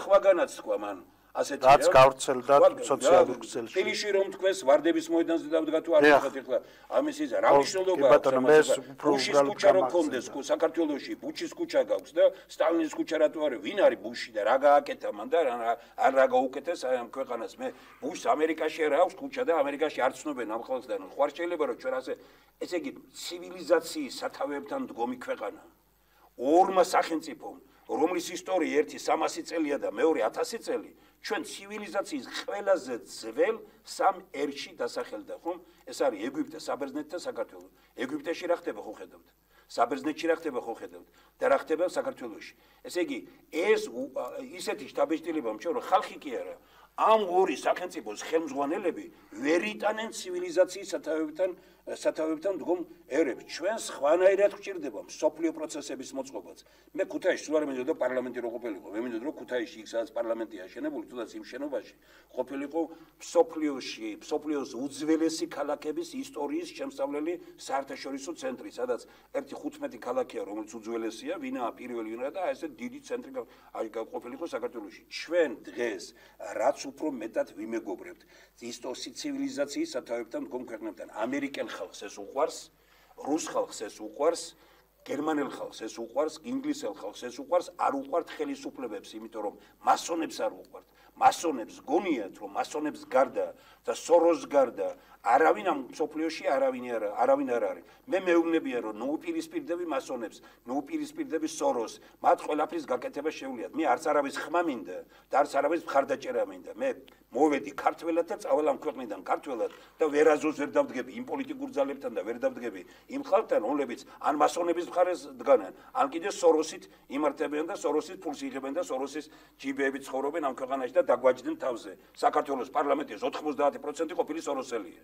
ხვაგანაც თქვა მან ასეთი რაც გავრცელდა სოციალურ ქსელში. თბილისში რომ თქვენს ვარდების მოედანზე დავდგა თუ არ ვიხოთ ახლა ამის ისა რა მნიშვნელობა აქვს ბუშის ქუჩა რომ კონდეს საქართველოში ბუჩის ქუჩა გაქვს და სტალინის ქუჩა რატო არის ვინ არის ბუში და რა გააკეთა მან და რა გაუკეთეს აი ამ ქვეყანას მე ბუშს ამერიკაში რა აქვს ქუჩა და ამერიკაში არ ცნობენ ამ ხალხს და ხო არ შეიძლება რომ ჩვენ ესე იგი ცივილიზაციის სათავეებთან დგომი ქვეყანა ორმა სახელმწიფომ რომლის ისტორია ერთი 300 წელია და მეორე 1000 წელი ჩვენ ცივილიზაციის ყველაზე ძველ სამ ერში დასახელდა ხომ ეს არის ეგვიპტე, საბერძნეთი და საქართველო. ეგვიპტეში რა ხდება ხო ხედავთ? საბერძნეთში რა ხდება ხო ხედავთ? და რა ხდება საქართველოში. ესე იგი ეს ისეთი შთაბეჭდილება მჩვენა რომ ხალხი კი არა ამ ორი სახელმწიფოს ხელმძღვანელები ვერ იტანენ ცივილიზაციის სათავეებთან დგომ ერებს. ჩვენ სხვანაირად გვჭირდება მსოფლიო პროცესების მოწყობაც. მე ქუთაისში სულ არ მინდოდა პარლამენტი რო ყოფილიყო. მე მინდოდა რომ ქუთაისში იქ სადაც პარლამენტია შენებული, თუნდაც იმ შენობაში ყოფილიყო მსოფლიოს უძველესი ქალაქების ისტორიის შემსწავლელი საერთაშორისო ცენტრი, სადაც ერთი 15 ქალაქია, რომელიც უძველესია, ვინაა პირველი ვინაა და ესე დიდი ცენტრი ყოფილიყო საქართველოში. ჩვენ დღეს რაც უფრო მეტად ვიმეგობრებთ ცივილიზაციის სათავეებთან დგომ ქვეყნებთან. ამერიკელ ხალხს ეს უყვარს, რუს ხალხს ეს უყვარს, გერმანელ ხალხს ეს უყვარს, ინგლისელ ხალხს ეს უყვარს, არ უყვართ ხელისუფლებებს, იმიტომ რომ მასონებს არ უყვართ. მასონებს გონიათ, რომ მასონებს გარდა და სოროს გარდა არავინ ამ სოფლიოში არავინ არ არის. მე მეუბნებია რომ ნოუპირისპირდები მასონებს, ნოუპირისპირდები სოროს, მათ ყველაფრის გაკეთება შეუძლიათ. მე არც არავის ხმა მინდა და არც არავის მხარდაჭერა მინდა. მე მოვედი ქართველად და წავალ ამ ქვეყნიდან ქართველად და ვერაზოს ვერ დავდგები იმ პოლიტიკურ ძალებთან და ვერ დავდგები იმ ხალხთან, რომლებიც ან მასონების მხარეს დგანან, ან კიდე სოროსით იმართებიან და სოროსის ფულს იღებენ და სოროსის ჯიბეებით ცხოვრობენ ამ ქვეყანაში და დაგვაჯდნენ თავზე. საქართველოს პარლამენტის 90% ყოფილი სოროსელია.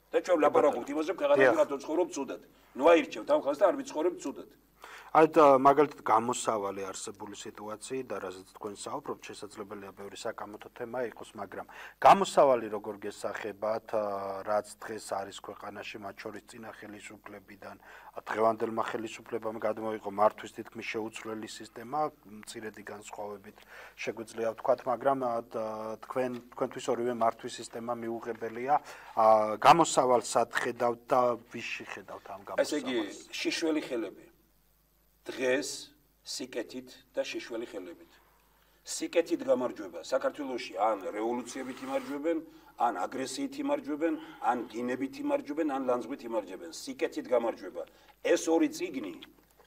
და ჩვენ ვლაპარაკობთ იმაზე, ქვეყანაში რატო ცხოვრობ ცუდად. ნუ აირჩევთ ამ ხალხს და არ ვიცხოვრებ ცუდად. აი მაგალითად გამოსავალი არსებული სიტუაცია და რაზეც თქვენ საუბრობთ, შესაძლებელია ბევრი საკამათო თემა იყოს, მაგრამ გამოსავალი როგორ გესახებათ, რაც დღეს არის ქვეყანაში, მათ შორის წინა ხელისუფლებიდან, დღევანდელმა ხელისუფლებამ გადმოიღო მართვის თითქმის შეუცვლელი სისტემა, მცირედი განსხვავებით შეგვიძლია ვთქვათ, მაგრამ თქვენთვის ორივე მართვის სისტემა მიუღებელია. გამოსავალს სად ხედავთ და ვისში ხედავთ ამ გამოსავალს? ესე იგი, შიშველი ხელები. დღეს სიკეთით და შიშველი ხელებით. სიკეთით გამარჯვება საქართველოში ან რევოლუციებით იმარჯვებენ, ან აგრესიით იმარჯვებენ, ან გინებით იმარჯვებენ, ან ლანძღვით იმარჯვებენ. სიკეთით გამარჯვება. ეს ორი წიგნი,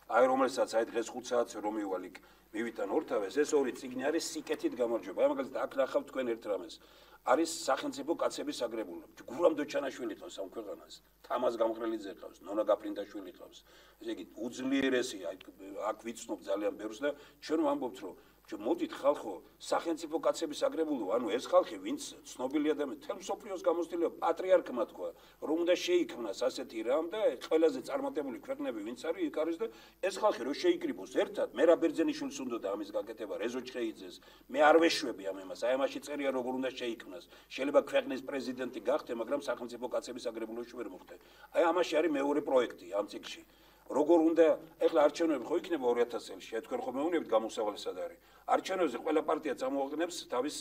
აი რომელსაც აი დღეს 5 საათზე რომ მივალ იქ მივიტან ორთავეს, ეს ორი წიგნი არის სიკეთით გამარჯვება. აი მაგალითად აქ ნახავთ თქვენ ერთ რამეს. არის სახელმწიფო კაცების საგრებულო. გურამ დოჩანაშვილი ყავს ამ ქვეყანას. თამაზ გამყრელიძე ყავს, ნონა გაფრინდაშვილი ყავს. ესე იგი უძლიერესი აქ ვიცნობ ძალიან ბევრს და ჩვენ ვამბობთ რომ მოდით ხალხო სახელმწიფო კაცების საგრებულო, ანუ ეს ხალხი ვინც ცნობილი ადამიანი თელ მსოფლიოს გამოცდილება პატრიარქმა თქვა, რომ უნდა შეიქმნას ასეთი რამ და ყველაზე წარმატებული ქვეყნები ვინც არის იქ არის და ეს ხალხი რო შეიკრიბოს ერთად, მერაბ ბერძენიშვილს უნდა ამის გაკეთება, რეზო ჩხეიძეს, მე არ ვეშვები ამ იმას, აი ამაში წერია როგორ უნდა შეიქმნას. შეიძლება ქვეყნის პრეზიდენტი გახდე, მაგრამ სახელმწიფო კაცების საგრებულოში ვერ მოხდე. აი ამაში არის მეორე პროექტი ამ წიგნში. როგორ უნდა ეხლა არჩევნები ხო იქნება 2000 წელს, თქვენ ხომ მეუბნებით გამოსავალი სად არის. არჩევნებზე ყველა პარტია წამოაყენებს თავის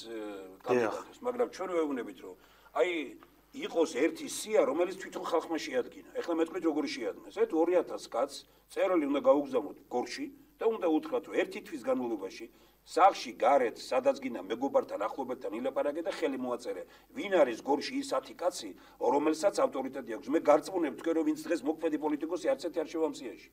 კანდიდატებს, მაგრამ ჩვენ ვეუბნებით რომ აი იყოს ერთი სია, რომელიც თვითონ ხალხმა შეადგინა. ეხლა მეტყვით როგორი შეადგინეს. ეს 2000 კაცს წერილი უნდა გაუგზავნოთ გორში და უნდა უთხრათ რომ ერთი თვის განმავლობაში სახლში გარეთ სადაც გინდა მეგობართან ახლობელთან ილაპარაკე და ხელი მოაწერე. ვინ არის გორში ის 10 კაცი, რომელსაც ავტორიტეტი აქვს. მე გარწმუნებ თქვენ რომ ვინც დღეს მოქმედი პოლიტიკოსი არც ერთი არ შევამსიაში.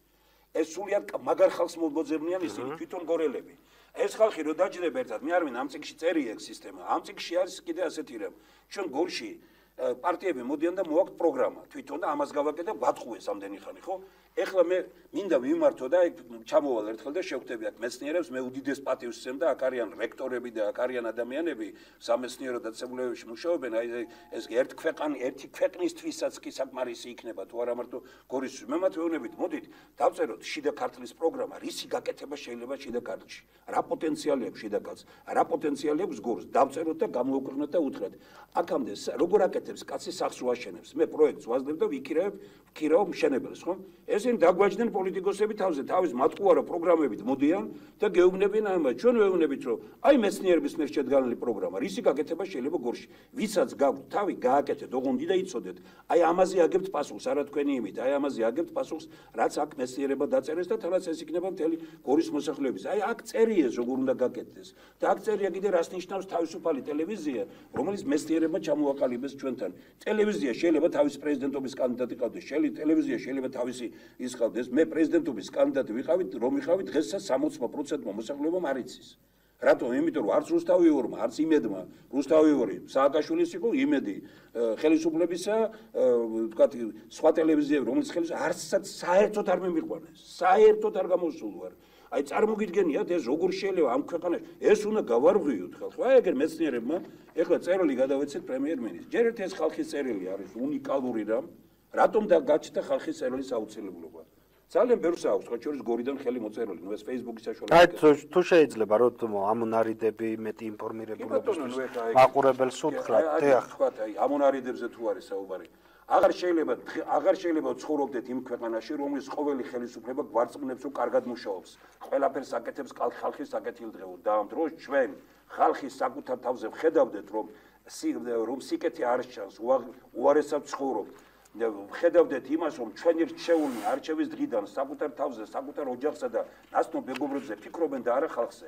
ეს სულიად მაგარ ხალხს მოძებნიან ისინი თვითონ გორელები. ეს ხალხი რო დაჯდება ერთად, მე არ ვინ ამ წიგნში წერია ეს სისტემა. ამ წიგნში არის კიდე ასეთი რამ. ჩვენ გორში პარტიები მოდიან და მოაქვს პროგრამა თვითონ და ამას გავაკეთე ვატყუეს ამდენი ხანი, ხო? ეხლა მე მინდა ვიმართო და ჩამოვალ ერთხელ და შევხვდები აქ მეცნიერებს, მე უდიდეს პატივს ვცემ და აქ არიან რექტორები და აქ არიან ადამიანები სამეცნიერო დაწესებულებებში მუშაობენ, აი ეს ერთი ქვეყნისთვისაც კი საკმარისი იქნება თუ არა მარტო გორისთვის. მე მათ ვეუბნებით, მოდით დავწეროთ შიდა ქართლის პროგრამა, რისი გაკეთება შეიძლება შიდა ქართლში. რა პოტენციალი აქვს შიდა ქართლს, რა პოტენციალი აქვს გორს, დავწეროთ და გამოვაქვეყნოთ და უთხრათ. აქამდე როგორ აკეთებს კაცი სახლს ვაშენებს, მე პროექტს ვაძლევ და ვიქირავ მშენებელს, ხო? ესენი დაგვაჯდნენ პოლიტიკოსები თავზე, თავის მატყუარო პროგრამებით მოდიან და გეუბნებიან ამას. ჩვენ ვეუბნებით, რომ აი მეცნიერების მიერ შედგენილი პროგრამა, რისი გაკეთება შეიძლება გორში. ვისაც გაქვთ თავი, გააკეთეთ, ოღონდ და იცოდეთ. აი ამაზე აგებთ პასუხს, არა თქვენი იმით, აი ამაზე აგებთ პასუხს, რაც აქ მეცნიერება დაწერეს და თალაც ეს იქნება მთელი გორის მოსახლეობის. აი აქ წერიეს როგორ უნდა გაკეთდეს. და აქ წერია კიდე რას ნიშნავს თავისუფალი ტელევიზია, რომელიც მეცნიერებმა ჩამოაყალიბეს ჩვენთან. ტელევიზია შეიძლება თავის პრეზიდენტობის კანდიდატი ყავდეს, ტელევიზია შეიძლება თავისი ის ყავდეს, მე პრეზიდენტობის კანდიდატი ვიყავით, რომ ვიყავით დღესაც 60% მოსახლეობამ არ იცის. რატომ? იმიტომ რომ არც რუსთავიორმა, არც იმედმა, რუსთავიორი სააკაშვილის იყო, იმედი ხელისუფლებისა, ვთქვათ, სხვა ტელევიზიები, რომელიც არცაც საერთოდ არ მიმიყვანეს, საერთოდ არ გამოსულვარ. აი წარმოგიდგენიათ ეს როგორ შეიძლება ამ ქვეყანაში ეს უნდა გავარღვიოთ ხალხო. აი ეგერ მეცნიერებმა ეხლა წერილი გადავეცეთ პრემიერ-მინისტრს. ჯერ ერთ ეს ხალხის წერილი არის უნიკალური რამ, რატომ გაჩნდა ხალხის წერილის აუცილებლობა. ძალიან ბევრს აქვს, ხო შორის გორიდან ხელი მოწერილი, ნუ ეს Facebook-ის საშუალებით. აი თუ შეიძლება რომ ამონარიდები მეტი ინფორმირებულობის მაყურებელს უთხრათ, თქვათ, აი ამონარიდებზე თუ არის საუბარი. აღარ შეიძლება ცხოვრობდეთ იმ ქვეყანაში, რომლის ყოველი ხელისუფლება გვარწმუნებს, რომ კარგად მუშაობს. ყველაფერს აკეთებს ხალხის საკეთილდღეოდ. და ამ დროს ჩვენ ხალხის საკუთარ თავზე ვხედავდეთ, რომ სიკეთე არ სჩანს, უარესად ცხოვრობთ. ვხედავდეთ იმას, რომ ჩვენი რჩეული არჩევის დღიდან საკუთარ თავზე, საკუთარ ოჯახსა და ნაცნობ მეგობრებზე ფიქრობენ და არა ხალხზე.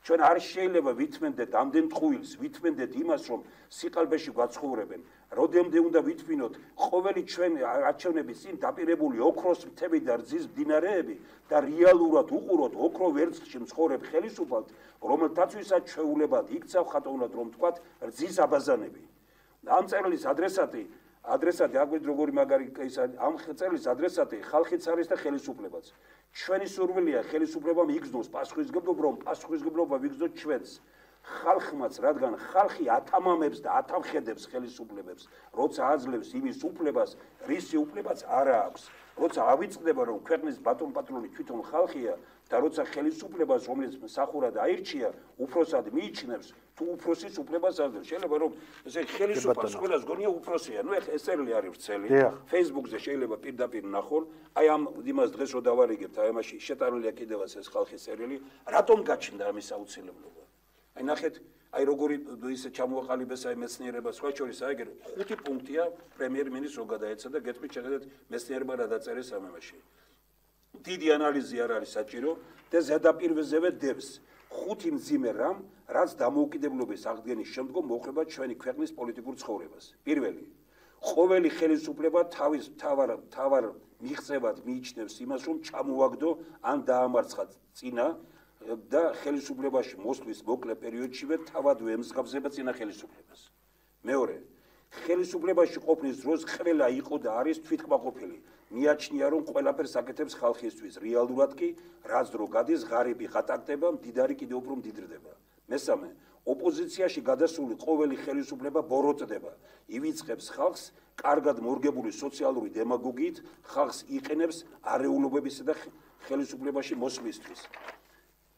ჩვენ არ შეიძლება ვითმენდეთ ამდენ ტყუილს, ვითმენდეთ იმას, რომ სიყალბეში გვაცხოვრებენ. Rodemde უნდა ვითმინოთ ყოველი ჩვენ არჩევნების წინ დაპირებული ოქროს მთები და რძის მდინარეები და რეალურად უყუროთ ოქრო ვერცხლში მცხოვრებ ხელისუფალს, რომელთაცვისაც ჩვეულებად იქცა ხატოვნად რომ თქვათ რძის აბაზანები. ამ წერილის ადრესატი აგვით როგორი მაგარი ამ წერილის ადრესატი ხალხიც არის და ხელისუფლებაც. ჩვენი სურვილია ხელისუფლებამ იგრძნოს პასუხისმგებლობა, რომ პასუხისმგებლობა ვიგრძნოთ ჩვენს. ხალხმაც, რადგან ხალხი ათამამებს და ათამხედებს ხელისუფლებებს, როცა აძლევს იმის უფლებას, რისი უფლებაც არა აქვს. როცა ავიწყდება, რომ ქვეყნის ბატონ-პატრონი თვითონ ხალხია და როცა ხელისუფლებას, რომელიც მსახურად აირჩია, უფროსად მიიჩნევს, თუ უფროსის უფლებას აძლევს. შეიძლება რომ ესე ხელისუფლებას ყველას გონია უფროსია. ნუ ეს წერილი არის ვრცელი. Facebook-ზე შეიძლება პირდაპირ ნახონ. აი ამ იმას დღეს რო დავარიგებთ, აი ამაში შეტანილია კიდევაც ეს ხალხის წერილი, რატომ გაჩნდა ამის აუცილებლობა? აი ნახეთ, აი როგორი ისე ჩამოაყალიბეს აი მეცნიერება, სხვა შორის აი ეგრე 5 პუნქტია პრემიერ-მინისტრს რო გადაეცა და გეტყვით შეხედეთ მეცნიერება რა დაწერეს ამ ამაში. დიდი ანალიზი არ არის საჭირო და ზედაპირვეზევე დევს 5 მძიმე რამ, რაც დამოუკიდებლობის აღდგენის შემდგომ მოხდება ჩვენი ქვეყნის პოლიტიკურ ცხოვრებას. პირველი, ყოველი ხელისუფლება თავის თავარ მიღწევად მიიჩნევს იმას, რომ ჩამოაგდო ან დაამარცხა წინა და ხელისუფლებაში მოსვლის მოკლე პერიოდშივე თავად ვემსგავსება წინა ხელისუფლებას. მეორე, ხელისუფლებაში ყოფნის დროს ყველა იყო და არის თვითკმაყოფილი. მიაჩნია, რომ ყველაფერს აკეთებს ხალხისთვის, რეალურად კი, რაც დრო გადის, ღარიბი ღატაკდება, მდიდარი კიდევ უფრო მდიდრდება. მესამე, ოპოზიციაში გადასული ყოველი ხელისუფლება ბოროტდება, ივიწყებს ხალხს კარგად მორგებული სოციალური დემაგოგიით, ხალხს იყენებს არეულობებისა და ხელისუფლებაში მოსვლისთვის.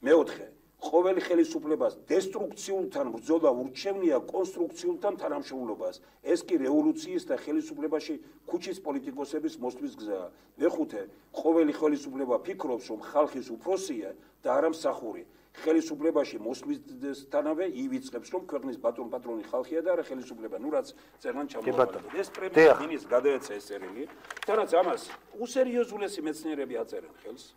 მეოთხე, ყოველი ხელისუფლებას დესტრუქციულთან ბრძოლა ურჩევნია კონსტრუქციულთან თანამშრომლობას. ეს კი რევოლუციის და ხელისუფლებაში ქუჩის პოლიტიკოსების მოსვლის გზაა. მეხუთე, ყოველი ხელისუფლება ფიქრობს, რომ ხალხის უფროსია და არა მსახური. ხელისუფლებაში მოსვლისთანავე ივიწყებს, რომ ქვეყნის ბატონ-პატრონი ხალხია და არა ხელისუფლება. ნუ რაც წერლან ჩამოაყალიბა. ეს პრემიერ-მინისტრს გადაეცა ეს წერილი, და რაც ამას უსერიოზულესი მეცნიერები აწერენ ხელს.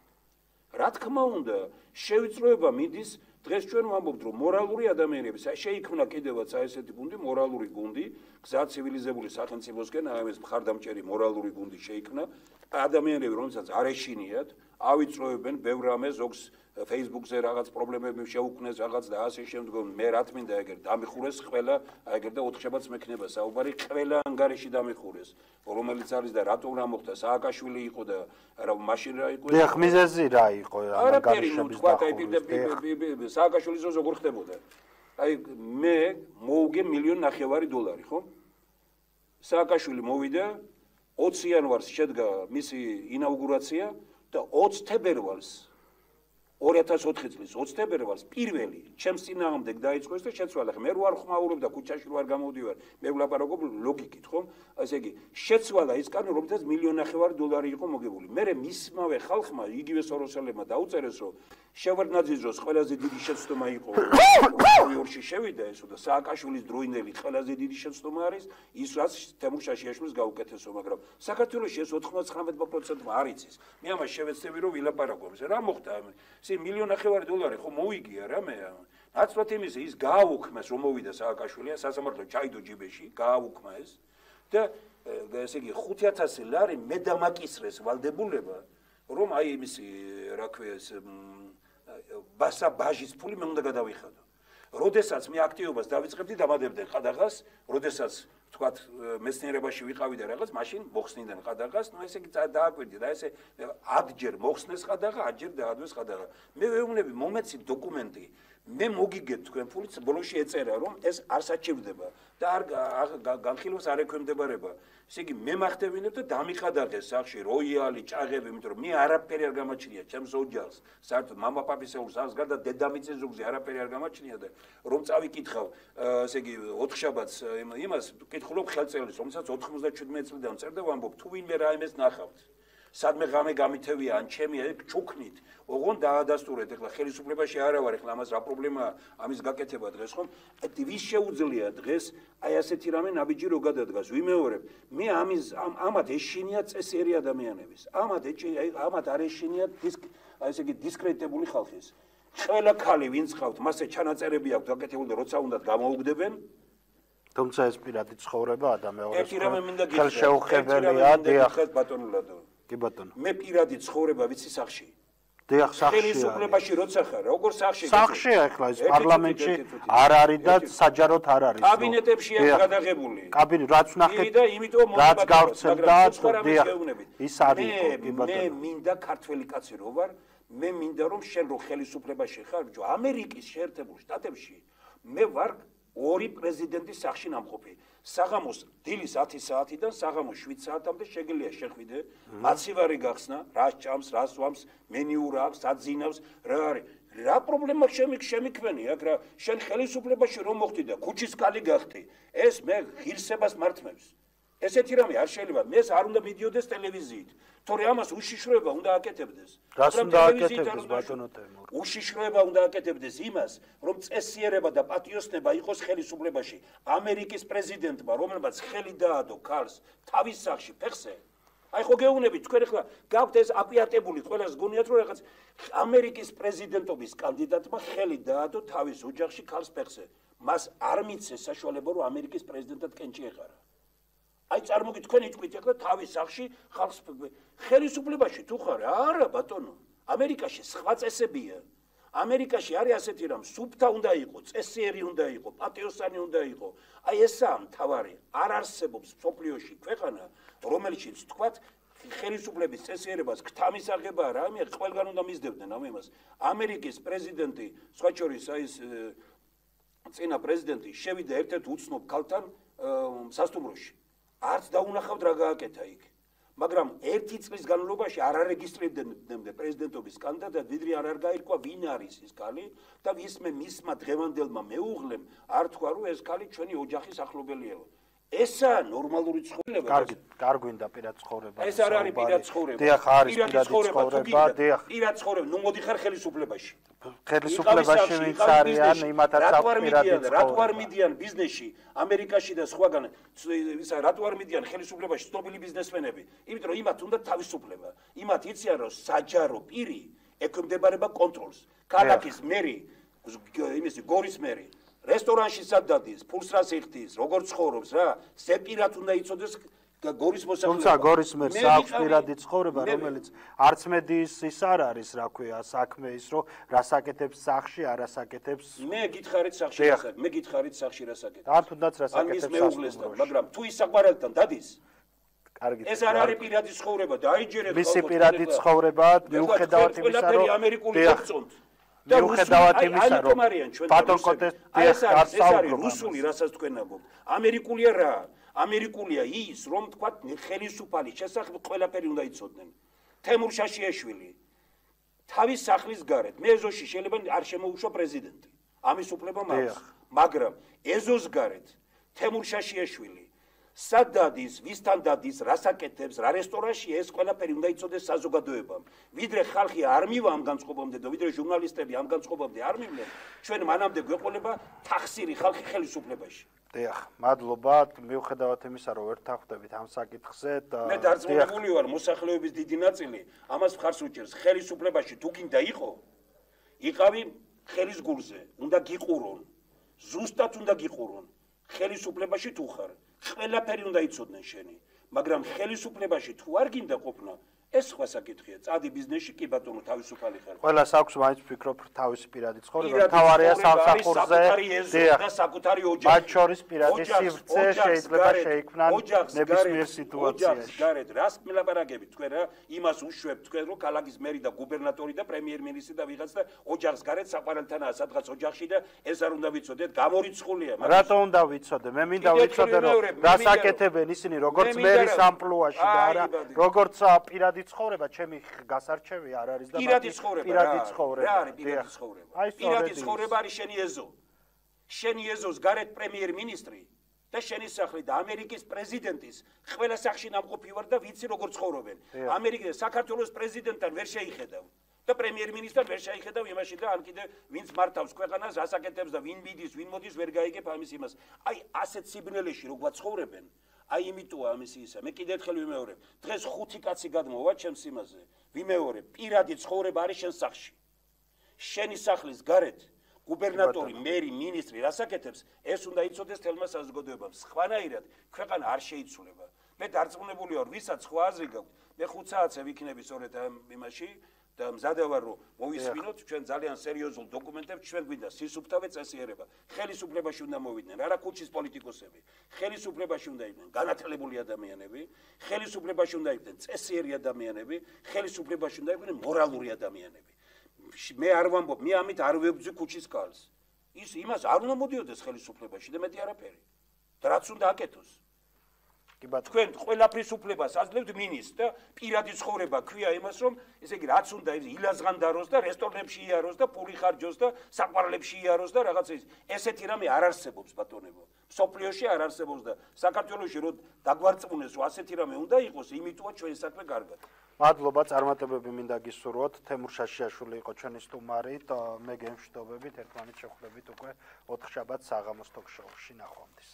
რა თქმა უნდა, შევიწროება მიდის, დღეს ჩვენ ვამბობთ, რომ მორალური ადამიანები, შეიქმნა კიდევაც ესეთი გუნდი, მორალური გუნდი, გზა ცივილიზებული სახელმწიფოსკენ, აი ეს მხარდამჭერი მორალური გუნდი შეიქმნა, ადამიანები, რომელსაც არ ეშინიათ, ავიწროებენ ბევრ რამეს, ზოგს Facebook-ზე რაღაც პრობლემები შეუქმნეს, რაღაც და ასე შემდგომ, მე რა თმინდა ეგერ დამიხურეს ყველა, ეგერ და ოთხშაბათს მექნება საუბარი, ყველა ანგარიში დამიხურეს, რომელიც არის და რატომ რა მოხდა, სააკაშვილი იყო და რა მაშინ რა იყო? დიახ, მიზეზი რა იყო ამ ანგარიშების დახურვის? სააკაშვილის ზოგ როგორ ხდებოდა? აი მე მოუგე $1.5 მილიონ, ხო? სააკაშვილი მოვიდა 20 იანვარს შედგა მისი ინაუგურაცია და 20 თებერვალს 2004 წლის 20 თებერვალს პირველი ჩემს წინააღმდეგ დაიწყოს და შეცვალა. მე რო არ ხმაურობ და ქუჩაში რო არ გამოდივარ, მე ვლაპარაკობ ლოგიკით, ხო? ასე იგი, შეცვალა ის კანონი, რომელთაც $1.5 იყო მოგებული. მე მისმავე ხალხმა, იგივე სოროსელებმა დაუწერეს, რომ შევარდნაძის დროს ყველაზე დიდი შეცდომა იყო პროკურორში შევიდა ესო და სააკაშვილის დროინდელი ყველაზე დიდი შეცდომა არის ის, რაც თემურ შაშიაშვილს გაუკეთესო, მაგრამ საქართველოში ეს 99% არ იცის. მე ამას შევეცდები, რომ ვილაპარაკო. რა მოხდა? $1.5 ხო მოიგია რა მე. ნაცვლად იმისა ის გააუქმეს, რომ მოვიდა სააკაშვილი, სასამართლო ჩაიდო ჯიბეში, გააუქმა ეს და ესე იგი $5,000 მე დამაკისრეს ვალდებულება, რომ აი იმისი რა ქვია ეს ბასა ბაჟის ფული მე უნდა გადავიხადო. როდესაც მე აქტივობას დავიწყებდი, დამადებდნენ ყადაღას, როდესაც თქვათ მეცნიერებაში ვიყავი და რაღაც, მაშინ მოხსნიდნენ ყადაღას, ნუ ესე იგი დააკვირდი და ესე 10 ჯერ მოხსნეს ყადაღა, 10 ჯერ დაადვეს ყადაღა. მე ვეუბნები, მომეცით დოკუმენტი, მე მოგიგეთ თქვენ ფულით, ბოლოში ეწერა, რომ ეს არ საჭირდება და არ განხილვას არ ექვემდებარება. ესე იგი მე მახდებინებ და დამიყადაღეს სახში როიალი, ჭაღები, იმიტომ რომ მე არაფერი არ გამაჩნია ჩემს ოჯახს, საერთოდ მამაპაპისეულს არს გარდა დედამიწის ზუგზე არაფერი არ გამაჩნია და რომ წავიკითხავ, ესე იგი 4 შაბათს იმას კითხულობ ხელწერილს, რომელსაც 97 წლიდან წერდა, ვამბობ, თუ ვინმე რა იმეს ნახავთ. სადმე ღამე გამითევია ან ჩემი ჩუქნით, ოღონ დაადასტურეთ, ეხლა ხელისუფლებაში არა ვარ, ეხლა ამას რა პრობლემაა ამის გაკეთება დღეს, ხომ? ვის შეუძლია დღეს აი ასეთი რამე ნაბიჯი რო გადადგას, ვიმეორებ, მე ამათ ეშინია წესიერი ადამიანების, ამათ არ ეშინია ესე იგი დისკრედიტებული ხალხის. ყველა ქალი ვინც ყავთ, მასე ჩანაწერები აქვს გაკეთებული და როცა უნდათ გამოუგდებენ. თუმცა ეს პირადი ცხოვრება და მეორე ერთი რამე მინდა გითხრათ. ხელშეუხებელია, დიახ. ბატონო ლადო. კი ბატონო. მე პირადი ცხოვრება ვიცი სახში. დიახ, სახში. ხელისუფლებაში როცა ხარ, როგორ სახში? სახშია ახლა ეს პარლამენტში არ არის და საჯაროდ არ არის. კაბინეტებში აქვს გადაღებული. კაბინეტ რაც ნახეთ და იმიტომ რაც გავცემდა, დიახ. ის არის კი მე ბატონო. მინდა ქართველი კაცი რო ვარ, მე მინდა რომ შენ რო ხელისუფლებაში ხარ, ბიჭო, ამერიკის შეერთებულ შტატებში მე ვარ ორი პრეზიდენტის სახში ნამყოფი. საღამოს დილის 10 საათიდან საღამოს 7 საათამდე შეგიძლია შეხვიდე, მაცივარი გახსნა, რას ჭამს, რას ვამს, მენიუ რა აქვს, საძინავს, რა არის. რა პრობლემა შემიქმენი აქ რა, შენ ხელისუფლებაში რომ მოხდი და ქუჩის კალი გახდი, ეს მე ღირსებას მართმევს. ესეთი რამე არ შეიძლება, მე არ უნდა მიდიოდეს ტელევიზიით. თორე ამას უშიშროება უნდა აკეთებდეს. რას უნდა აკეთებდეს ბატონო თემურ? უშიშროება უნდა აკეთებდეს იმას, რომ წესიერება და პატიოსნება იყოს ხელისუფლებაში. ამერიკის პრეზიდენტმა, რომელმაც ხელი დაადო ქალს თავის სახში ფეხზე. აი ხო გეუბნებით, თქვენ ახლა გაქვთ ეს აპიატებული, ყველას გონიათ რომ რაღაც ამერიკის პრეზიდენტობის კანდიდატმა ხელი დაადო თავის ოჯახში ქალს ფეხზე. მას არ მიცეს საშუალება რომ ამერიკის პრეზიდენტად კენჭი ეყარა. აი წარმოგიდგენთ თქვენ იტყვით ახლა თავის სახში ხალხს ხელისუფლებაში თუ ხარ არა ბატონო ამერიკაში სხვა წესებია ამერიკაში არის ასეთი რამ სუფთა უნდა იყოს წესიერი უნდა იყოს პატიოსანი უნდა იყოს აი ესაა მთავარი არ არსებობს სოფლიოში ქვეყანა რომელშიც თქვათ ხელისუფლების წესიერებას გთამისაღებაა რა მე ყველგან უნდა მისდევდნენ ამ იმას ამერიკის პრეზიდენტი სხვა შორის აი ეს წინა პრეზიდენტი შევიდა ერთ-ერთ უცნობ ქალთან სასტუმროში არც დაუნახავთ რა გააკეთა იქ მაგრამ ერთი წლის განმავლობაში არ არეგისტრირდნენ პრეზიდენტობის კანდიდატად ვიდრე არ გაირკვა ვინ არის ეს ქალი და ისმე მისმა დღევანდელმა მეუღლემ არ თქვა რომ ეს ქალი ჩვენი ოჯახის ახლობელია ესაა ნორმალური ცხოვრება კარგი გვინდა პირად ცხოვრება ეს არ არის პირად ცხოვრება დიახ არის პირად ცხოვრება დიახ პირად ცხოვრება ნუ მოდი ხარ ხელისუფლებაში ხელისუფლებაში ვინც არიან იმათაც აქვს პირადი ცხოვრება რატო არ მიდიან ბიზნესში ამერიკაში და სხვაგან ისა რატო არ მიდიან ხელისუფლებაში ცნობილი ბიზნესმენები იმიტომ რომ იმათ უნდა თავისუფლება იმათ იციან რომ საჯარო პირი ექვემდებარება კონტროლს ქალაქის მერი იმისი გორის მერი რესტორანში სადადის, ფულს რას იხდის, როგორ ცხოვრობს რა, სეპირად უნდა იცოდეს გორის მოსახლეობა. თუმცა გორის მერს აქვს პირადი ცხოვრება, რომელიც არც მედიის ის არ არის, რა ქვია, საქმე ის, რომ რასაკეთებს სახში, არასაკეთებს. მე გითხარით სახში რასაკეთებს, მე გითხარით სახში რასაკეთებს. არ თუნდაც რასაკეთებს სასტუმროში, მაგრამ თუ ის საყვარელთან დადის, კარგი. ეს არ არის პირადი ცხოვრება, დაიჯერეთ ხოლმე. მისი პირადი ცხოვრება, მიუხედავად იმისა, რომ ამერიკული გწონთ. მიუხედავად იმისა, რომ ბატონ კოტეს ეს არის რუსული, რასაც თქვენ ამბობთ. ამერიკულია რა? ამერიკულია ის, რომ თქვა ხელისუფალი შესახებ ყველაფერი უნდა იცოდნენ. თემურ შაშიაშვილი თავის სახლის გარეთ, მე ეზოში შეიძლება არ შემოუშვა პრეზიდენტი. ამის უფლება მაქვს, მაგრამ ეზოს გარეთ თემურ შაშიაშვილი სად დადის, ვისთან დადის, რასაკეთებს, რა რესტორანში ეს ყველაფერი უნდა იცოდეს საზოგადოებამ. ვიდრე ხალხი არ მივა ამ განწყობამდე და ვიდრე ჟურნალისტები ამ განწყობამდე არ მივლენ, ჩვენ მანამდე გვეყოლება თახსირი ხალხი ხელისუფლებაში. დიახ, მადლობა, მიუხედავად იმისა, რომ ვერ თანხმდებით ამ საკითხზე და მე დარწმუნებული ვარ, მოსახლეობის დიდი ნაწილი ამას მხარს უჭერს, ხელისუფლებაში თუ გინდა იყო, იყავი ხელის გულზე, უნდა გიყურონ, ზუსტად უნდა გიყურონ, ხელისუფლებაში თუ ხარ ყველაფერი უნდა იცოდნენ შენი, მაგრამ ხელისუფლებაში თუ არ გინდა ყოფნა, ეს სხვა საკითხია. წადი ბიზნესში კი ბატონო თავისუფალი ხარ. ყველას აქვს მაინც ფიქრობ თავისი პირადი ცხოვრება, თავარია სამსახურზე და საკუთარი ოჯახი. მათ შორის პირადი სივრცე შეიძლება შეიქმნან ნებისმიერ სიტუაციაში. ოჯახს გარეთ რას მილაპარაკებით თქვენ რა? იმას უშვებთ თქვენ რომ ქალაქის მერი და გუბერნატორი და პრემიერ-მინისტრი და ვიღაც და ოჯახს გარეთ საყვარელთანაა სადღაც ოჯახში და ეს არ უნდა ვიცოდეთ, გამორიცხულია. რატო უნდა ვიცოდე? მე მინდა ვიცოდე რომ რასაკეთებენ ისინი როგორც მერის ამპლუაში და არა როგორც პირადი ცხოვრება ჩემი გასარჩევი არ არის და პირადი ცხოვრება რა არის პირადი ცხოვრება პირადი ცხოვრება არის შენი ეზო შენი ეზოს გარეთ პრემიერ-მინისტრი და შენი სახლი და ამერიკის პრეზიდენტის ყველა სახში ნამყოფი ვარ და ვიცი როგორ ცხოვრობენ ამერიკის საქართველოს პრეზიდენტთან ვერ შეიხედავ და პრემიერ-მინისტრთან ვერ შეიხედავ იმაში და ან კიდე ვინც მართავს ქვეყანას ასაკეთებს და ვინ მიდის ვინ მოდის ვერ გაიგებ ამის იმას აი ასეთ სიბნელეში როგორ ცხოვრობენ აი იმიტოა ამისი ისა მე კიდე ერთხელ ვიმეორებ დღეს 5 კაცი გადმოვა ჩემს იმაზე ვიმეორებ პირადი ცხოვრება არის შენ სახში შენი სახლის გარეთ გუბერნატორი, მერი, მინისტრი რასაკეთებს, ეს უნდა იცოდეს თელმა საზოგადოებამ. სხვანაირად ქვეყანა არ შეიცვლება. მე დარწმუნებული ვარ, ვისაც სხვა აზრი გაქვთ, მე 5 საათზე ვიქნები სწორედ ამ იმაში და მზადა ვარ რომ მოვისმინოთ ჩვენ ძალიან სერიოზულ დოკუმენტებს, ჩვენ გვინდა სისუფთავე წესიერება. ხელისუფლებაში უნდა მოვიდნენ არა ქუჩის პოლიტიკოსები, ხელისუფლებაში უნდა იყვნენ განათლებული ადამიანები, ხელისუფლებაში უნდა იყვნენ წესიერი ადამიანები, ხელისუფლებაში უნდა იყვნენ მორალური ადამიანები. მე არ ვამბობ, მე ამით არ ვებძვი ქუჩის კალს. ის იმას არ უნდა მოდიოდეს ხელისუფლებაში და მეტი არაფერი. და რაც უნდა აკეთოს. თქვენ ყველაფრის უფლებას აძლევთ მინისტრს და პირადი ცხოვრება ქვია იმას, რომ ესე იგი რაც უნდა ილაზღან დაროს და რესტორნებში იაროს და პული ხარჯოს და საყვარლებში იაროს და რაღაცა ის. ესეთი რამე არ არსებობს ბატონებო. სოფლიოში არ არსებობს და საქართველოში რომ დაგვარწმუნეს, რომ ასეთი რამე უნდა იყოს, იმიტოა ჩვენ საქმე კარგად. მადლობა, წარმატებები მინდა გისურვოთ. თემურ შაშიაშვილი იყო ჩვენი სტუმარი და მე გემშვიდობებით ერთმანეთს შევხვდებით უკვე 4 შაბათს საღამოს ტოქ-შოუში. ნახვამდის.